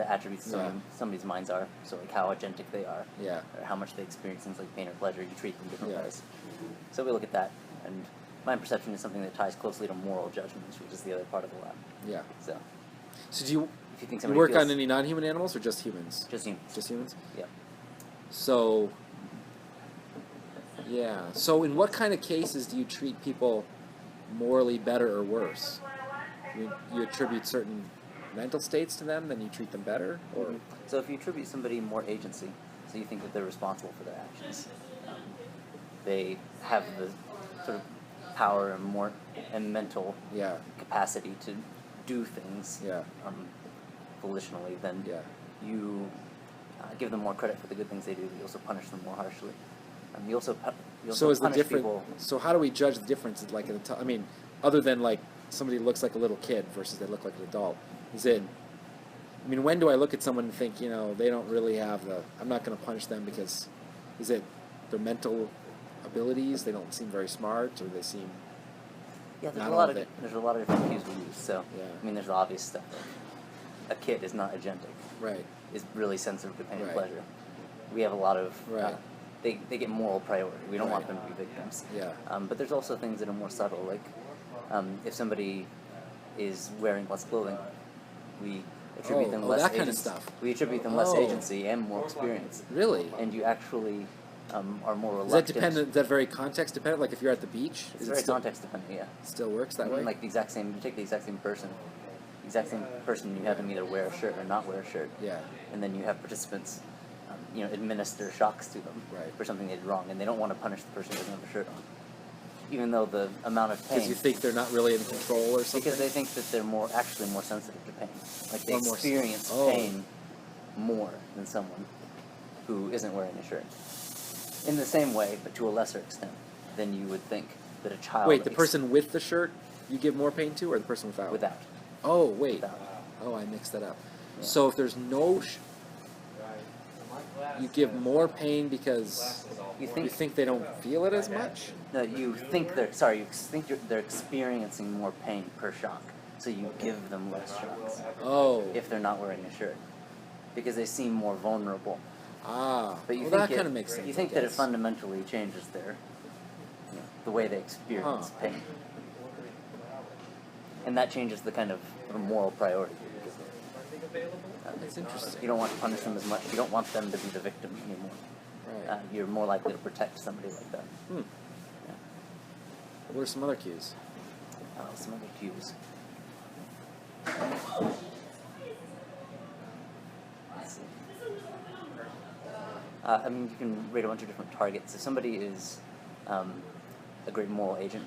Speaker 3: attributes of somebody's minds are, so like how agentic they are,
Speaker 1: Yeah.
Speaker 3: or how much they experience things like pain or pleasure, you treat them different
Speaker 1: Yeah.
Speaker 3: ways. So we look at that, and mind perception is something that ties closely to moral judgments, which is the other part of the lab.
Speaker 1: Yeah.
Speaker 3: So
Speaker 1: So do you
Speaker 3: if you think
Speaker 1: you
Speaker 3: somebody
Speaker 1: work
Speaker 3: feels,
Speaker 1: on any non-human animals or just humans?
Speaker 3: just humans.
Speaker 1: Just humans?
Speaker 3: Yeah.
Speaker 1: So, yeah. So in what kind of cases do you treat people morally better or worse? You attribute certain mental states to them, then you treat them better? Or
Speaker 3: So if you attribute somebody more agency, so you think that they're responsible for their actions, they have the sort of power and mental
Speaker 1: yeah,
Speaker 3: capacity to do things
Speaker 1: yeah,
Speaker 3: volitionally, then
Speaker 1: yeah.
Speaker 3: you give them more credit for the good things they do. You also punish them more harshly. You also
Speaker 1: So is the
Speaker 3: punish
Speaker 1: difference?
Speaker 3: people.
Speaker 1: So how do we judge the difference? Like, I mean, other than like somebody looks like a little kid versus they look like an adult, is it? I mean, when do I look at someone and think, they don't really have the? I'm not going to punish them because, is it their mental abilities? They don't seem very smart, or they seem.
Speaker 3: Yeah,
Speaker 1: Not all of it.
Speaker 3: there's a lot of different cues we use. So
Speaker 1: Yeah.
Speaker 3: I mean, there's the obvious stuff. Like a kid is not agentic.
Speaker 1: Right.
Speaker 3: Is really sensitive to pain and
Speaker 1: Right.
Speaker 3: pleasure. We have a lot of
Speaker 1: Right.
Speaker 3: they get moral priority. We don't want
Speaker 1: Right.
Speaker 3: them to be victims.
Speaker 1: Yeah.
Speaker 3: But there's also things that are more subtle, like if somebody is wearing less clothing, we attribute them less
Speaker 1: that kind of
Speaker 3: agency.
Speaker 1: stuff.
Speaker 3: We attribute them less
Speaker 1: Oh.
Speaker 3: agency and more experience,
Speaker 1: Really?
Speaker 3: and you actually are more
Speaker 1: Is
Speaker 3: reluctant.
Speaker 1: that dependent? Is that very context dependent? Like if you're at the beach,
Speaker 3: It's
Speaker 1: is
Speaker 3: very
Speaker 1: it still,
Speaker 3: context dependent. Yeah.
Speaker 1: still works that way?
Speaker 3: Like the exact same. You take the exact same person. You have them either wear a shirt or not wear a shirt.
Speaker 1: Yeah.
Speaker 3: And then you have participants, administer shocks to them
Speaker 1: Right.
Speaker 3: for something they did wrong, and they don't want to punish the person who doesn't have a shirt on, even though the amount of pain.
Speaker 1: Because you think they're not really in control or something?
Speaker 3: Because they think that they're actually more sensitive to pain. Like they
Speaker 1: Or more
Speaker 3: experience
Speaker 1: oh.
Speaker 3: pain more than someone who isn't wearing a shirt. In the same way, but to a lesser extent, than you would think that a child.
Speaker 1: Wait, the person with the shirt you give more pain to, or the person without?
Speaker 3: without.
Speaker 1: Oh, wait.
Speaker 3: Without.
Speaker 1: Oh, I mixed that up.
Speaker 3: Yeah.
Speaker 1: So if there's no, you give more pain because
Speaker 3: You
Speaker 1: you
Speaker 3: think
Speaker 1: think they don't feel it as much?
Speaker 3: No, you think they're experiencing more pain per shock, so you give them less shocks
Speaker 1: Oh.
Speaker 3: if they're not wearing a shirt, because they seem more vulnerable.
Speaker 1: Ah.
Speaker 3: But you
Speaker 1: well,
Speaker 3: think
Speaker 1: that kind of makes sense.
Speaker 3: You think
Speaker 1: I
Speaker 3: that it
Speaker 1: guess.
Speaker 3: fundamentally changes the way they experience
Speaker 1: Huh.
Speaker 3: pain, and that changes the kind of moral priority.
Speaker 1: That's interesting.
Speaker 3: You don't want to punish them as much. You don't want them to be the victim anymore.
Speaker 1: Right.
Speaker 3: You're more likely to protect somebody like that.
Speaker 1: Hmm.
Speaker 3: Yeah.
Speaker 1: What are some other cues?
Speaker 3: Some other cues. Let's see. I mean, you can rate a bunch of different targets. If somebody is a great moral agent,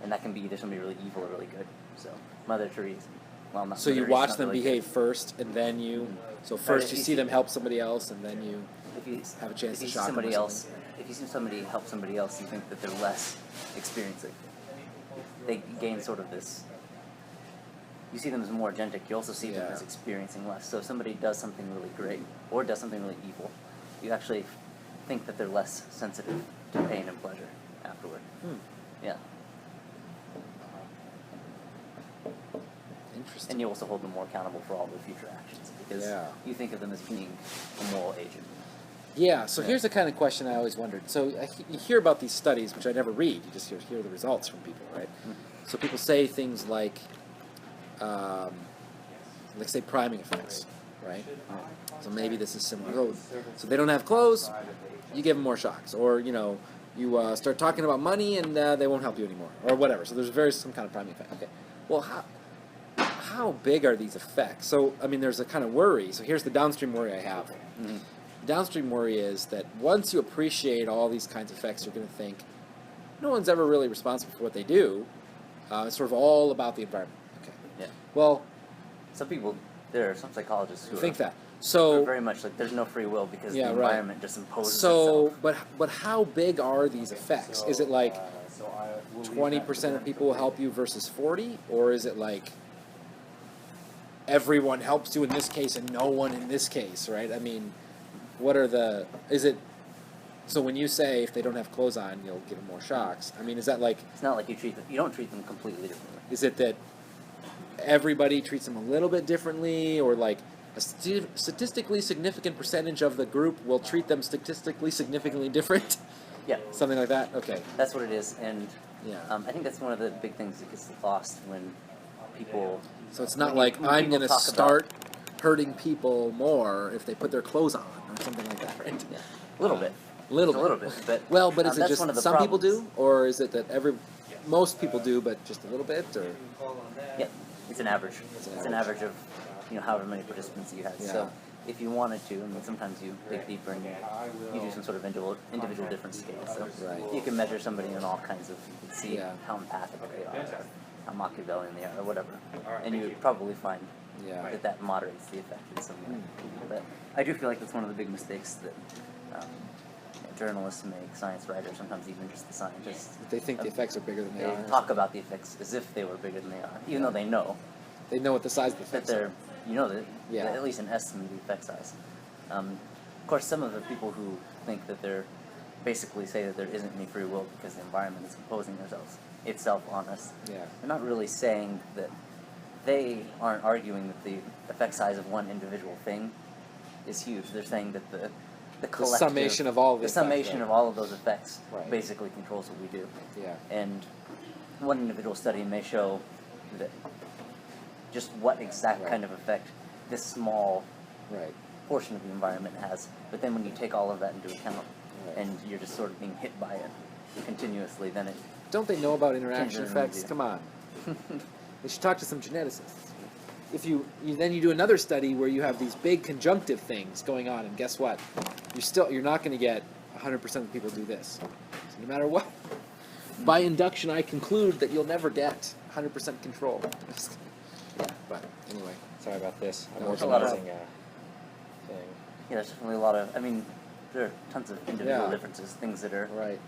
Speaker 3: and that can be either somebody really evil or really good. So Mother Teresa, well, not
Speaker 1: So
Speaker 3: Mother
Speaker 1: you
Speaker 3: Teresa's
Speaker 1: watch
Speaker 3: not
Speaker 1: them
Speaker 3: really
Speaker 1: behave
Speaker 3: good.
Speaker 1: first, and then you.
Speaker 3: Mhm.
Speaker 1: So first
Speaker 3: if
Speaker 1: you
Speaker 3: you
Speaker 1: see
Speaker 3: see-
Speaker 1: them help somebody else, and then you
Speaker 3: If you
Speaker 1: have a chance
Speaker 3: if
Speaker 1: to
Speaker 3: you see
Speaker 1: shock them or
Speaker 3: somebody else,
Speaker 1: something.
Speaker 3: if you see somebody help somebody else, you think that they're less experienced. They gain sort of this. You see them as more agentic. You also see them
Speaker 1: Yeah.
Speaker 3: as experiencing less. So if somebody does something really great or does something really evil, you actually think that they're less sensitive to pain and pleasure afterward.
Speaker 1: Hmm.
Speaker 3: Yeah,
Speaker 1: Interesting.
Speaker 3: and you also hold them more accountable for all their future actions because
Speaker 1: Yeah.
Speaker 3: you think of them as being a moral agent.
Speaker 1: Yeah, so
Speaker 3: Yeah.
Speaker 1: here's the kind of question I always wondered. So you hear about these studies, which I never read. You just hear the results from people, right?
Speaker 3: Mhm.
Speaker 1: So people say things like say priming effects, right? So maybe this is similar. So they don't have clothes, you give them more shocks, or you start talking about money and they won't help you anymore, or whatever. So there's some kind of priming effect. Okay, well how big are these effects? So I mean, there's a kind of worry. So here's the downstream worry I have.
Speaker 3: Mm-hmm.
Speaker 1: Downstream worry is that once you appreciate all these kinds of effects, you're going to think no one's ever really responsible for what they do. It's sort of all about the environment. Okay.
Speaker 3: Yeah.
Speaker 1: Well,
Speaker 3: Some people, there are some psychologists who
Speaker 1: think
Speaker 3: are,
Speaker 1: that.
Speaker 3: who are
Speaker 1: So
Speaker 3: very much like there's no free will because
Speaker 1: Yeah,
Speaker 3: the
Speaker 1: right.
Speaker 3: environment just imposes
Speaker 1: so
Speaker 3: itself.
Speaker 1: but how big are these effects? Is it like 20% of people will help you versus 40, or is it like everyone helps you in this case and no one in this case, right? I mean, is it, so when you say if they don't have clothes on, you'll give them more shocks, I mean, is that like,
Speaker 3: It's not like you don't treat them completely differently.
Speaker 1: is it that everybody treats them a little bit differently, or like a statistically significant percentage of the group will treat them statistically significantly different?
Speaker 3: Yeah,
Speaker 1: Something like that? Okay.
Speaker 3: that's what it is, and
Speaker 1: Yeah.
Speaker 3: I think that's one of the big things that gets lost when people.
Speaker 1: So it's not
Speaker 3: when
Speaker 1: like
Speaker 3: when
Speaker 1: I'm
Speaker 3: people
Speaker 1: going to
Speaker 3: talk
Speaker 1: start hurting people more if they put their clothes on or something like that, right?
Speaker 3: About, yeah, a little bit.
Speaker 1: Little
Speaker 3: Just a little bit, but
Speaker 1: Well, but is it
Speaker 3: that's
Speaker 1: just
Speaker 3: one of the
Speaker 1: some people
Speaker 3: problems.
Speaker 1: do, or is it that most people do, but just a little bit, or
Speaker 3: Yeah, it's an average. It's an average of however many participants you had.
Speaker 1: Yeah.
Speaker 3: So if you wanted to, I mean, sometimes you dig deeper and you do some sort of individual different scale. So
Speaker 1: Right.
Speaker 3: you can measure somebody in all kinds of, you can see
Speaker 1: Yeah.
Speaker 3: how empathic they are, or how Machiavellian they are, or whatever. And you would probably find
Speaker 1: Yeah.
Speaker 3: that moderates the effect in some way. But I do feel like that's one of the big mistakes that journalists make, science writers, sometimes even just the scientists.
Speaker 1: they think the effects are bigger than they
Speaker 3: They
Speaker 1: are?
Speaker 3: talk about the effects as if they were bigger than they are, even though they know
Speaker 1: They know what the size of the
Speaker 3: that
Speaker 1: effects
Speaker 3: they're,
Speaker 1: are.
Speaker 3: that
Speaker 1: Yeah.
Speaker 3: at least an estimate of the effect size. Of course, some of the people who think that they're basically say that there isn't any free will because the environment is imposing itself on us.
Speaker 1: Yeah.
Speaker 3: They're not really saying that they aren't arguing that the effect size of one individual thing is huge. They're saying that the collective,
Speaker 1: summation of all the
Speaker 3: the
Speaker 1: effects,
Speaker 3: summation
Speaker 1: right.
Speaker 3: of all of those effects
Speaker 1: Right.
Speaker 3: basically controls what we do.
Speaker 1: Yeah.
Speaker 3: And one individual study may show that just what exact
Speaker 1: Right.
Speaker 3: kind of effect this small
Speaker 1: Right.
Speaker 3: portion of the environment has. But then when you take all of that into account
Speaker 1: Right.
Speaker 3: and you're just sort of being hit by it continuously, then it
Speaker 1: Don't they know about interaction
Speaker 3: Change it
Speaker 1: effects?
Speaker 3: immediately.
Speaker 1: Come on. They should talk to some geneticists. If you then you do another study where you have these big conjunctive things going on, and guess what? You're not going to get 100% of the people do this. So no matter what, by induction, I conclude that you'll never get 100% control. Yeah, but anyway,
Speaker 2: Sorry about this. I'm
Speaker 1: No, it's
Speaker 2: organizing a thing.
Speaker 3: yeah, there's definitely a lot of, I mean, there are tons of individual
Speaker 1: Yeah.
Speaker 3: differences, things that are
Speaker 1: right.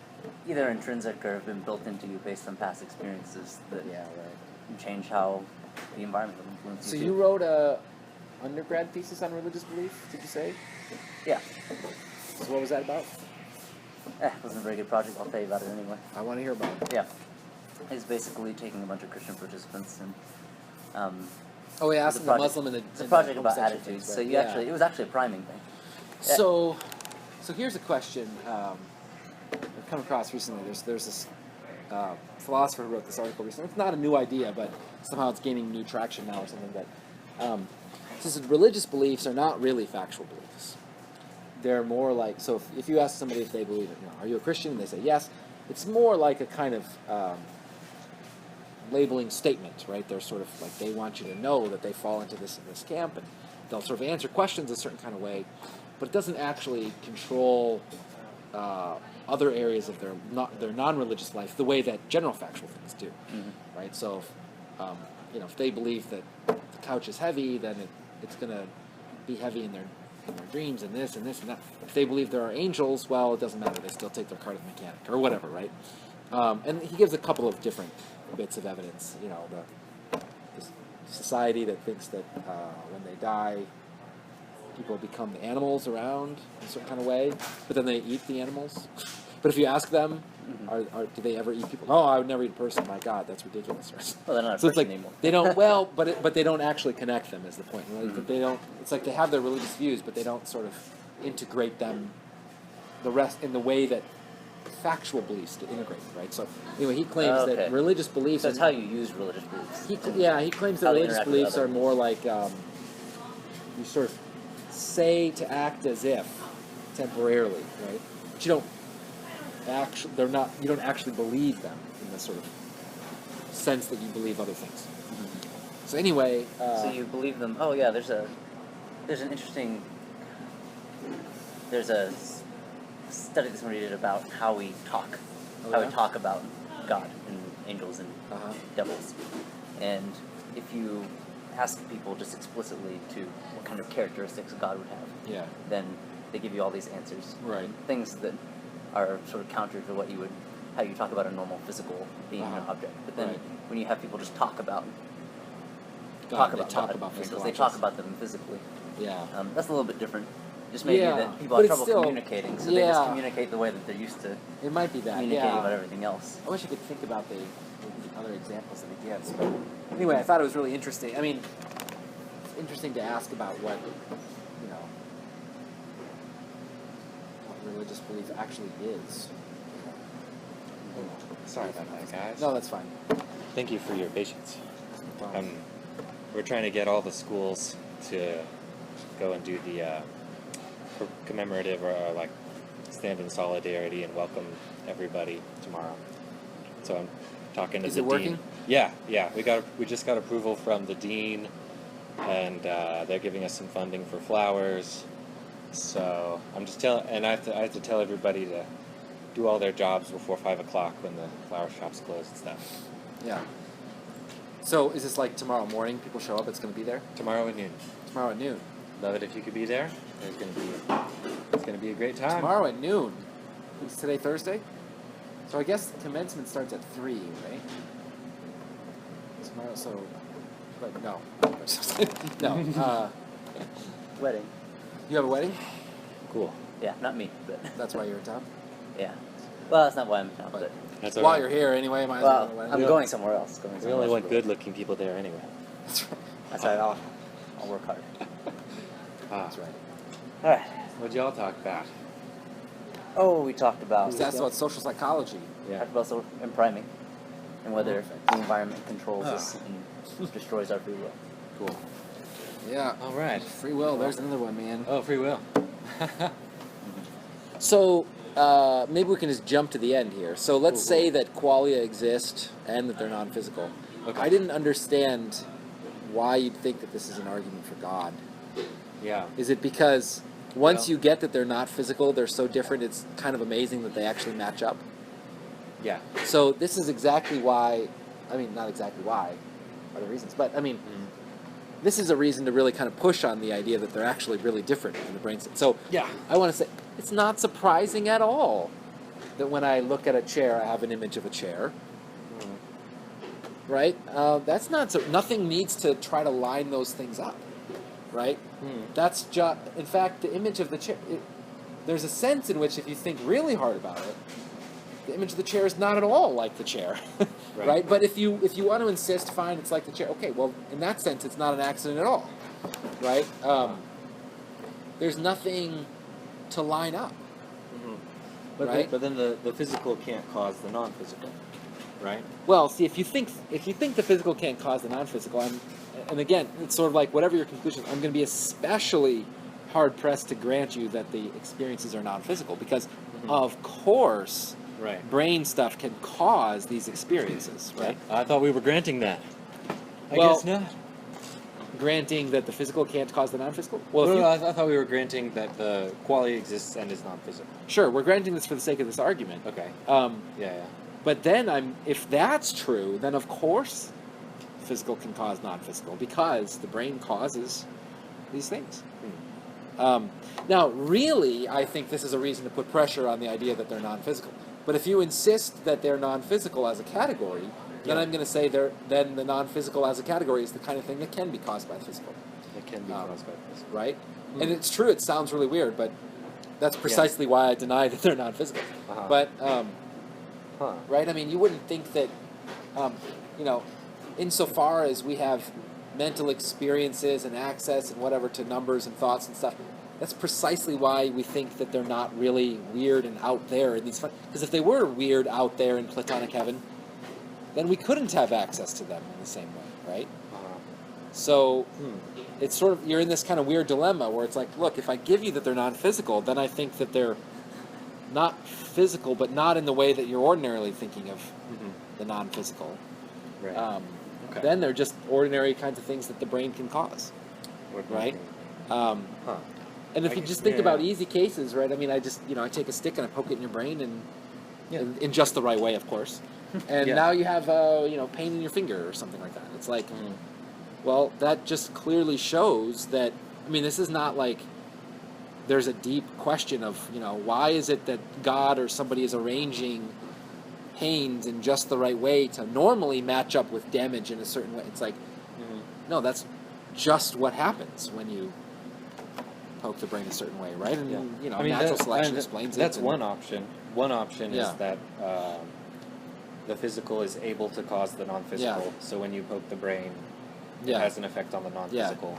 Speaker 3: either intrinsic or have been built into you based on past experiences that
Speaker 1: Yeah, right.
Speaker 3: change how the environment will influence
Speaker 1: So
Speaker 3: you.
Speaker 1: you
Speaker 3: too.
Speaker 1: wrote a undergrad thesis on religious belief, did you say?
Speaker 3: Yeah.
Speaker 1: So what was that about?
Speaker 3: It wasn't a very good project. I'll tell you about it anyway.
Speaker 1: I want to hear about it.
Speaker 3: Yeah. It's basically taking a bunch of Christian participants and
Speaker 1: Oh, yeah,
Speaker 3: it's a
Speaker 1: asking the
Speaker 3: project-
Speaker 1: Muslim and
Speaker 3: it's a project about
Speaker 1: homosexual
Speaker 3: attitudes.
Speaker 1: things,
Speaker 3: So
Speaker 1: right?
Speaker 3: you
Speaker 1: Yeah.
Speaker 3: it was actually a priming thing.
Speaker 1: So here's a question I've come across recently. There's this philosopher who wrote this article recently. It's not a new idea, but somehow it's gaining new traction now or something. But it says that religious beliefs are not really factual beliefs. They're more like, so if you ask somebody if they believe it, are you a Christian? And they say yes. It's more like a kind of labeling statement, right? They're sort of like, they want you to know that they fall into this camp, and they'll sort of answer questions a certain kind of way. but it doesn't actually control other areas of their non-religious life the way that general factual things do, right? So, if they believe that the couch is heavy, then it's going to be heavy in their dreams and this and this and that. If they believe there are angels, well, it doesn't matter. They still take their car to the mechanic or whatever, right? And he gives a couple of different bits of evidence. The society that thinks that when they die, people become the animals around in a certain kind of way, but then they eat the animals. But if you ask them, do they ever eat people? No, I would never eat a person. My God, that's ridiculous.
Speaker 3: Well, they're not a
Speaker 1: So
Speaker 3: person
Speaker 1: it's like
Speaker 3: anymore.
Speaker 1: they don't. Well, but they don't actually connect them. Is the point? Right? They don't. It's like they have their religious views, but they don't sort of integrate them. The rest in the way that factual beliefs to integrate, right? So anyway, he claims that religious beliefs.
Speaker 3: So that's how you use religious beliefs.
Speaker 1: He claims that
Speaker 3: How they
Speaker 1: religious
Speaker 3: interact with
Speaker 1: beliefs are
Speaker 3: others.
Speaker 1: more like you sort of say to act as if temporarily, right? But you don't actually. They're not. You don't actually believe them in the sort of sense that you believe other things. So anyway,
Speaker 3: So you believe them? Oh yeah, there's an interesting. There's a study that somebody did about how we talk, how we talk about God and angels and devils, and if you ask people just explicitly to what kind of characteristics God would have, then they give you all these answers,
Speaker 1: right?
Speaker 3: Things that are sort of counter to how you talk about a normal physical being or object. But then when you have people just talk about God,
Speaker 1: physical
Speaker 3: they talk about them physically.
Speaker 1: Yeah.
Speaker 3: That's a little bit different. Just maybe that people have trouble communicating, so they just communicate the way that they're used to.
Speaker 1: It might be that.
Speaker 3: Communicating about everything else.
Speaker 1: I wish I could think about the other examples that he gives. But anyway, I thought it was really interesting. I mean, it's interesting to ask about what religious belief actually is.
Speaker 2: Sorry about that, guys.
Speaker 1: No, that's fine.
Speaker 2: Thank you for your patience. We're trying to get all the schools to go and do the commemorative or like stand in solidarity and welcome everybody tomorrow. So I'm talking to
Speaker 1: Is
Speaker 2: the
Speaker 1: it working?
Speaker 2: dean. Yeah. We just got approval from the dean, and they're giving us some funding for flowers. So I'm just and I have to tell everybody to do all their jobs before 5 o'clock when the flower shop's closed and stuff.
Speaker 1: Yeah. So is this like tomorrow morning? People show up. It's going to be there
Speaker 2: Tomorrow at noon.
Speaker 1: tomorrow at noon.
Speaker 2: Love it if you could be there. It's gonna be a great time.
Speaker 1: Tomorrow at noon. Is today Thursday? So I guess commencement starts at 3, right? Tomorrow, so... But no. No.
Speaker 3: Wedding.
Speaker 1: You have a wedding?
Speaker 2: Cool.
Speaker 3: Yeah, not me, but
Speaker 1: That's why you're in town?
Speaker 3: yeah. Well, that's not why I'm in town, but
Speaker 2: That's all
Speaker 1: While
Speaker 2: right.
Speaker 1: you're here anyway, might as well go to a
Speaker 3: well,
Speaker 1: wedding.
Speaker 3: I'm
Speaker 2: Yeah.
Speaker 3: going somewhere else.
Speaker 2: We only want good-looking people there anyway.
Speaker 1: That's right.
Speaker 3: That's right. I'll work hard.
Speaker 1: That's right.
Speaker 3: All right.
Speaker 2: What'd y'all talk about?
Speaker 3: Oh, we talked about
Speaker 1: That's about social psychology.
Speaker 2: Yeah.
Speaker 3: talked about and priming, and whether
Speaker 1: Perfect.
Speaker 3: the environment controls us and destroys our free will.
Speaker 1: Cool. Yeah.
Speaker 2: All right.
Speaker 1: Free will. There's another one, man.
Speaker 2: Oh, free will.
Speaker 1: So maybe we can just jump to the end here. So let's say that qualia exist and that they're non-physical.
Speaker 2: Okay.
Speaker 1: I didn't understand why you'd think that this is an argument for God.
Speaker 2: Yeah.
Speaker 1: Is it because once
Speaker 2: Well-
Speaker 1: you get that they're not physical, they're so different, it's kind of amazing that they actually match up?
Speaker 2: Yeah.
Speaker 1: So this is exactly why, I mean, not exactly why, other reasons, but I mean, this is a reason to really kind of push on the idea that they're actually really different in the brain. So
Speaker 2: Yeah.
Speaker 1: I want to say, it's not surprising at all that when I look at a chair, I have an image of a chair. Right? That's not so. Nothing needs to try to line those things up. Right? That's just. In fact, the image of the chair. There's a sense in which, if you think really hard about it, the image of the chair is not at all like the chair. Right? But if you want to insist, fine, it's like the chair. Okay. Well, in that sense, it's not an accident at all. Right? There's nothing to line up.
Speaker 2: But
Speaker 1: Right?
Speaker 2: but then the physical can't cause the non-physical, right?
Speaker 1: Well, see, if you think the physical can't cause the non-physical, and again, it's sort of like whatever your conclusion, I'm going to be especially hard pressed to grant you that the experiences are non-physical because, of course, brain stuff can cause these experiences, right?
Speaker 2: I thought we were granting that. I
Speaker 1: Well-
Speaker 2: guess not.
Speaker 1: granting that the physical can't cause the non-physical?
Speaker 2: Well,
Speaker 1: Well, if you,
Speaker 2: I thought we were granting that the quality exists and is non-physical.
Speaker 1: sure, we're granting this for the sake of this argument.
Speaker 2: Okay.
Speaker 1: Um,
Speaker 2: Yeah.
Speaker 1: but then if that's true, then of course physical can cause non-physical because the brain causes these things. Now, really, I think this is a reason to put pressure on the idea that they're non-physical. But if you insist that they're non-physical as a category, then
Speaker 2: Yeah.
Speaker 1: I'm going to say then the non-physical as a category is the kind of thing that can be caused by physical,
Speaker 2: It can be caused by this.
Speaker 1: right? And it's true, it sounds really weird, but that's precisely why I deny that they're non-physical.
Speaker 2: Uh-huh.
Speaker 1: But,
Speaker 2: Huh.
Speaker 1: right, I mean, you wouldn't think that, insofar as we have mental experiences and access and whatever to numbers and thoughts and stuff, that's precisely why we think that they're not really weird and out there in these. Because if they were weird out there in Platonic heaven, then we couldn't have access to them in the same way, right?
Speaker 2: Uh-huh.
Speaker 1: So it's sort of, you're in this kind of weird dilemma where it's like, look, if I give you that they're non-physical, then I think that they're not physical, but not in the way that you're ordinarily thinking of the non-physical.
Speaker 2: Right. Okay.
Speaker 1: Then they're just ordinary kinds of things that the brain can cause, right?
Speaker 2: Huh.
Speaker 1: And if
Speaker 2: I
Speaker 1: you
Speaker 2: guess-
Speaker 1: just think
Speaker 2: yeah,
Speaker 1: about
Speaker 2: yeah.
Speaker 1: easy cases, right? I mean, I take a stick and I poke it in your brain, and
Speaker 2: Yeah.
Speaker 1: in just the right way, of course. And
Speaker 2: Yeah.
Speaker 1: now you have, pain in your finger or something like that. It's like, well, that just clearly shows that. I mean, this is not like there's a deep question of, why is it that God or somebody is arranging pains in just the right way to normally match up with damage in a certain way. It's like, no, that's just what happens when you poke the brain a certain way, right? And, natural selection explains it.
Speaker 2: That's one option. One option is
Speaker 1: Yeah.
Speaker 2: that the physical is able to cause the non-physical.
Speaker 1: Yeah.
Speaker 2: So when you poke the brain, it
Speaker 1: Yeah.
Speaker 2: has an effect on the non-physical.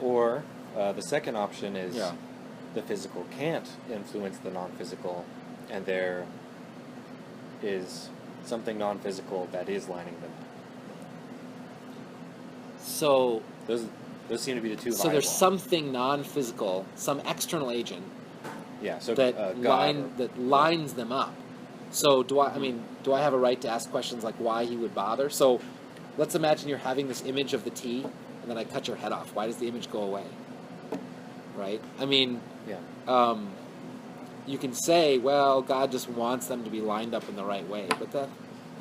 Speaker 2: Or the second option is
Speaker 1: Yeah.
Speaker 2: the physical can't influence the non-physical, and there is something non-physical that is lining them.
Speaker 1: So
Speaker 2: Those seem to be the two.
Speaker 1: So there's
Speaker 2: viable.
Speaker 1: something non-physical, some external agent
Speaker 2: Yeah. So
Speaker 1: that
Speaker 2: God
Speaker 1: lines them up. So do I have a right to ask questions like why he would bother? So let's imagine you're having this image of the T, and then I cut your head off. Why does the image go away? Right? I mean,
Speaker 2: yeah.
Speaker 1: you can say, well, God just wants them to be lined up in the right way, but that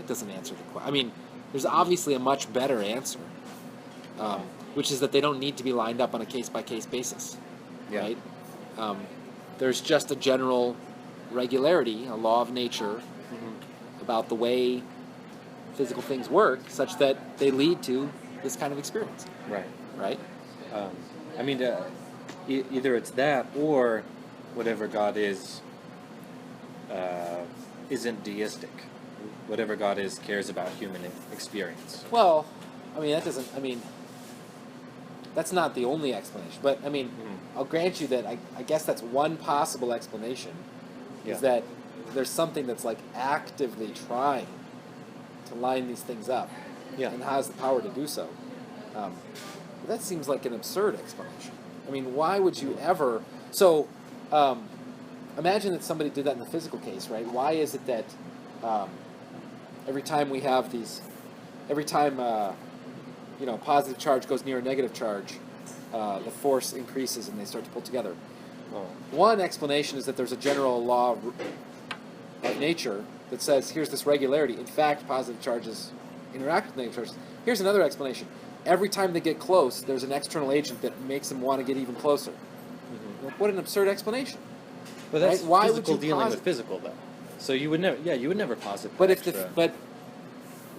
Speaker 1: doesn't answer the question. I mean, there's obviously a much better answer, which is that they don't need to be lined up on a case-by-case basis,
Speaker 2: Yeah.
Speaker 1: right? There's just a general regularity, a law of nature about the way physical things work, such that they lead to this kind of experience,
Speaker 2: Right.
Speaker 1: right?
Speaker 2: I mean, either it's that or whatever God is isn't deistic. Whatever God is cares about human experience.
Speaker 1: Well, I mean, that's not the only explanation. But, I mean, I'll grant you that I guess that's one possible explanation,
Speaker 2: Yeah.
Speaker 1: is that there's something that's, like, actively trying to line these things up
Speaker 2: Yeah.
Speaker 1: and has the power to do so. But that seems like an absurd explanation. I mean, why would you ever... So, imagine that somebody did that in the physical case, right? Why is it that every time we have these... Every time, positive charge goes near a negative charge, the force increases and they start to pull together.
Speaker 2: Oh.
Speaker 1: One explanation is that there's a general law of nature that says, here's this regularity. In fact, positive charges interact with negative charges. Here's another explanation. Every time they get close, there's an external agent that makes them want to get even closer. What an absurd explanation.
Speaker 2: But that's
Speaker 1: Right? Why would
Speaker 2: physical
Speaker 1: you
Speaker 2: dealing
Speaker 1: posit-
Speaker 2: with physical, though. So you would never, you would never posit.
Speaker 1: But
Speaker 2: extra.
Speaker 1: but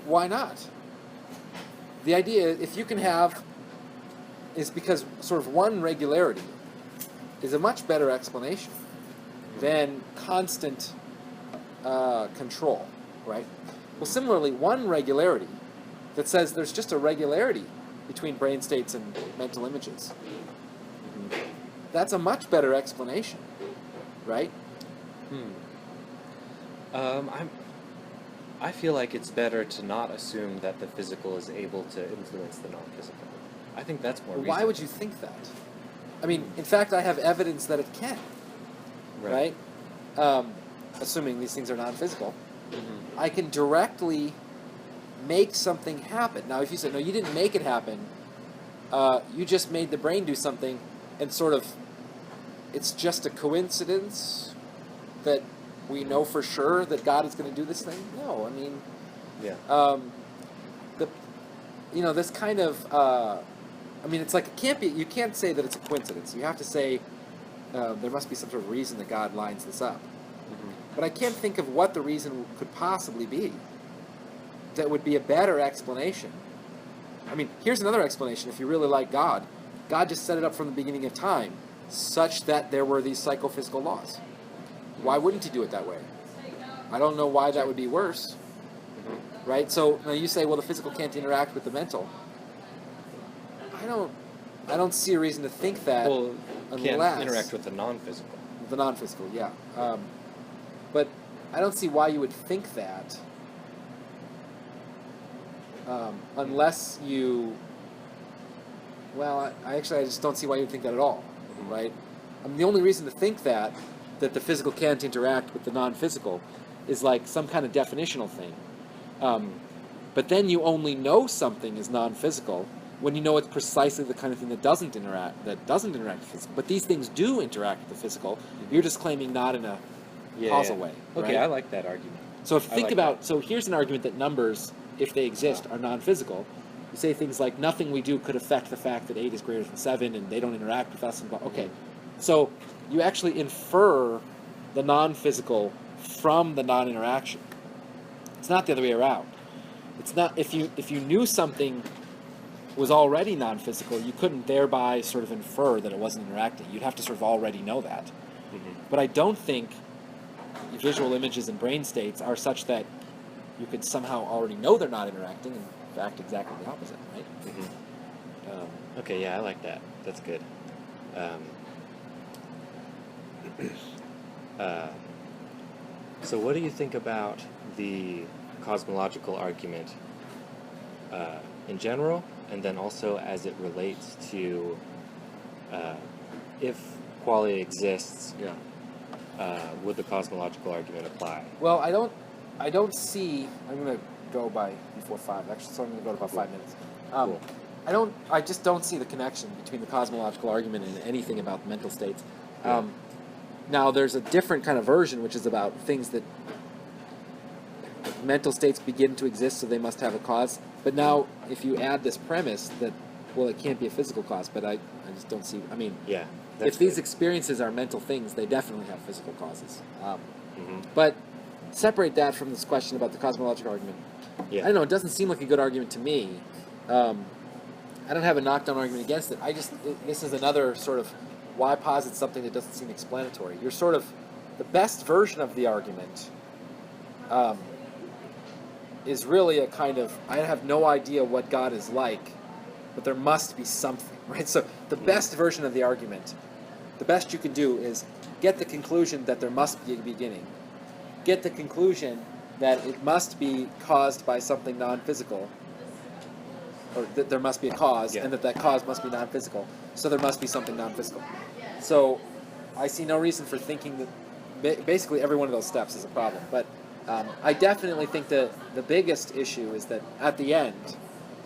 Speaker 1: why not? The idea, if you can have, is because sort of one regularity is a much better explanation than constant control, right? Well, similarly, one regularity that says there's just a regularity between brain states and mental images. That's a much better explanation, right?
Speaker 2: I feel like it's better to not assume that the physical is able to influence the non-physical. I think that's more reasonable.
Speaker 1: Why would you think that? I mean, in fact, I have evidence that it can, right? Assuming these things are non-physical. I can directly make something happen. Now, if you say, no, you didn't make it happen, you just made the brain do something, and sort of, it's just a coincidence that we know for sure that God is going to do this thing? No, I mean,
Speaker 2: Yeah.
Speaker 1: this kind of, it's like, you can't say that it's a coincidence. You have to say there must be some sort of reason that God lines this up.
Speaker 2: Mm-hmm.
Speaker 1: But I can't think of what the reason could possibly be that would be a better explanation. I mean, here's another explanation. If you really like God, God just set it up from the beginning of time such that there were these psychophysical laws. Why wouldn't he do it that way? I don't know why that would be worse.
Speaker 2: Mm-hmm.
Speaker 1: Right? So now you say, well, the physical can't interact with the mental. I don't see a reason to think that.
Speaker 2: Well, can't
Speaker 1: unless
Speaker 2: interact with the non-physical.
Speaker 1: the non-physical, yeah. But I don't see why you would think that unless you. Well, I just don't see why you would think that at all,
Speaker 2: Mm-hmm.
Speaker 1: right? The only reason to think that the physical can't interact with the non-physical is like some kind of definitional thing. But then you only know something is non-physical when you know it's precisely the kind of thing that doesn't interact with the physical. But these things do interact with the physical.
Speaker 2: Mm-hmm.
Speaker 1: You're just claiming not in a causal way.
Speaker 2: Okay,
Speaker 1: right?
Speaker 2: I like that argument.
Speaker 1: So if you
Speaker 2: I
Speaker 1: think
Speaker 2: like
Speaker 1: about,
Speaker 2: that.
Speaker 1: so here's an argument that numbers, if they exist, are non-physical. You say things like, nothing we do could affect the fact that 8 is greater than 7, and they don't interact with us. And okay, so you actually infer the non-physical from the non-interaction. It's not the other way around. It's not, if you knew something was already non-physical, you couldn't thereby sort of infer that it wasn't interacting. You'd have to sort of already know that.
Speaker 2: Mm-hmm.
Speaker 1: But I don't think visual images and brain states are such that you could somehow already know they're not interacting. In fact, exactly the opposite, right?
Speaker 2: Mm-hmm. Okay, yeah, I like that. That's good. So what do you think about the cosmological argument in general, and then also as it relates to if quality exists, would the cosmological argument apply?
Speaker 1: Well, I don't see. I'm going to go by before 5. Actually, so I'm going to go to about 5 minutes.
Speaker 2: Cool.
Speaker 1: I just don't see the connection between the cosmological argument and anything about mental states.
Speaker 2: Yeah.
Speaker 1: Now, there's a different kind of version, which is about things that mental states begin to exist, so they must have a cause. But now, if you add this premise that, well, it can't be a physical cause, but I just don't see. I mean,
Speaker 2: Yeah.
Speaker 1: if these experiences are mental things, they definitely have physical causes.
Speaker 2: Mm-hmm.
Speaker 1: But separate that from this question about the cosmological argument.
Speaker 2: Yeah.
Speaker 1: I don't know, it doesn't seem like a good argument to me. I don't have a knockdown argument against it. This is another sort of, why posit something that doesn't seem explanatory? You're sort of, the best version of the argument is really a kind of, I have no idea what God is like, but there must be something, right? So the best version of the argument, the best you can do is get the conclusion that there must be a beginning. Get the conclusion that it must be caused by something non-physical, or that there must be a cause,
Speaker 2: Yeah.
Speaker 1: and that cause must be non-physical. So there must be something non-physical. So I see no reason for thinking that basically every one of those steps is a problem. But I definitely think that the biggest issue is that at the end,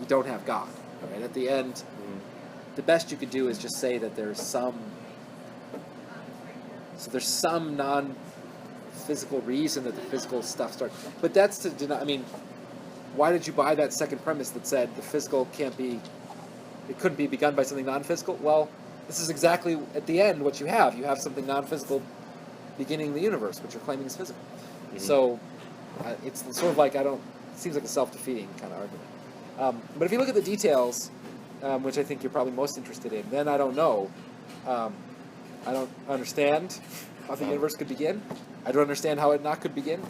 Speaker 1: you don't have God. Right? At the end, the best you could do is just say that there's some non-physical reason that the physical stuff starts. But that's to deny. I mean, why did you buy that second premise that said the physical it couldn't be begun by something non-physical? Well, this is exactly at the end what you have. You have something non-physical beginning the universe, which you're claiming is physical.
Speaker 2: Mm-hmm.
Speaker 1: So it's sort of like it seems like a self-defeating kind of argument. But if you look at the details, which I think you're probably most interested in, then I don't know. I don't understand how the universe could begin. I don't understand how it not could begin.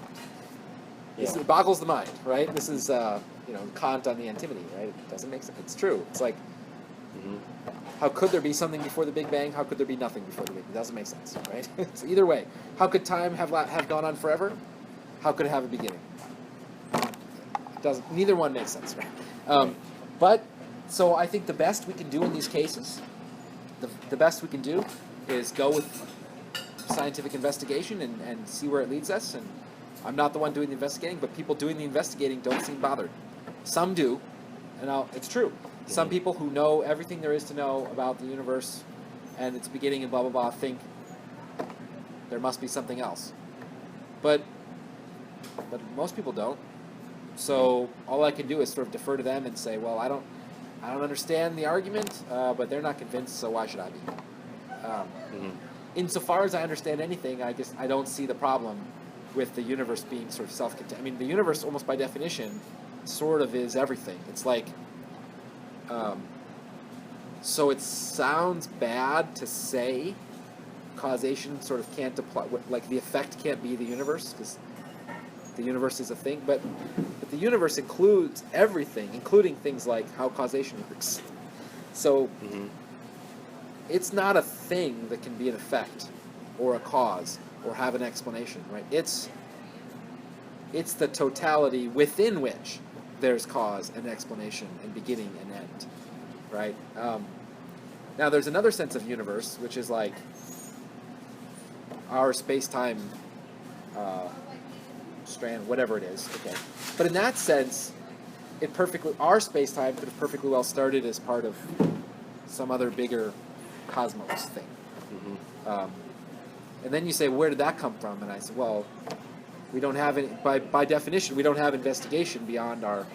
Speaker 2: Yeah.
Speaker 1: It boggles the mind, right? This is, Kant on the antinomy, right? It doesn't make sense. It's true. It's like, how could there be something before the Big Bang? How could there be nothing before the Big Bang? It doesn't make sense, right? So either way, how could time have gone on forever? How could it have a beginning? It doesn't. Neither one makes sense, right? But so I think the best we can do in these cases, the best we can do, is go with scientific investigation and see where it leads us. And I'm not the one doing the investigating, but people doing the investigating don't seem bothered. Some do, it's true. Some people who know everything there is to know about the universe and its beginning and blah, blah, blah, think there must be something else. But most people don't. So all I can do is sort of defer to them and say, well, I don't understand the argument, but they're not convinced, so why should I be? Insofar as I understand anything, I don't see the problem with the universe being sort of self-contained. I mean, the universe, almost by definition, sort of is everything. It's like, so it sounds bad to say causation sort of can't apply, like the effect can't be the universe, because the universe is a thing, but the universe includes everything, including things like how causation works. So it's not a thing that can be an effect or a cause or have an explanation, right? It's the totality within which there's cause and explanation and beginning and end, right? Now there's another sense of universe, which is like our space-time strand, whatever it is, okay. But in that sense, our space-time could have perfectly well started as part of some other bigger cosmos thing. And then you say, where did that come from? And I say, well, we don't have any, by definition, we don't have investigation beyond our,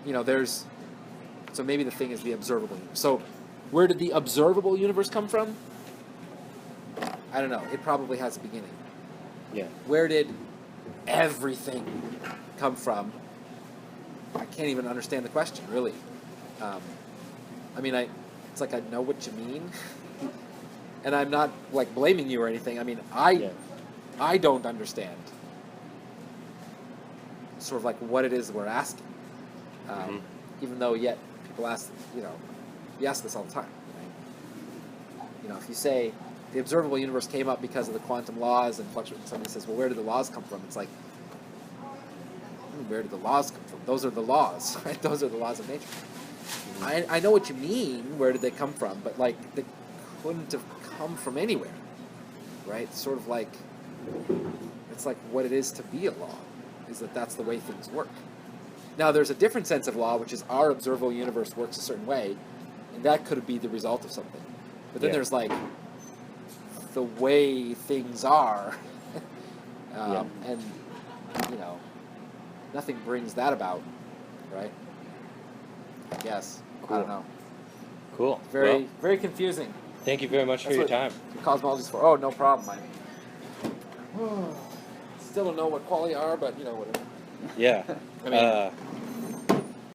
Speaker 1: there's, so maybe the thing is the observable universe. So where did the observable universe come from? I don't know. It probably has a beginning.
Speaker 2: Yeah.
Speaker 1: Where did everything come from? I can't even understand the question, really. It's like I know what you mean, and I'm not like blaming you or anything. I mean, I don't understand sort of like what it is we're asking, even though yet people ask, you ask this all the time. Right? If you say the observable universe came up because of the quantum laws and fluctuation, somebody says, well, where did the laws come from? It's like, where did the laws come from? Those are the laws, right? Those are the laws of nature. I know what you mean, where did they come from, but like they couldn't have come from anywhere, right? Sort of like, it's like what it is to be a law, is that's the way things work. Now there's a different sense of law, which is our observable universe works a certain way, and that could be the result of something. But then there's like the way things are, and nothing brings that about, right? I guess.
Speaker 2: Cool.
Speaker 1: I don't know.
Speaker 2: Cool.
Speaker 1: Very, very confusing.
Speaker 2: Thank you very much for your time.
Speaker 1: Cosmology's for. Oh, no problem. Still don't know what qualia are, but whatever.
Speaker 2: Yeah.
Speaker 1: I mean,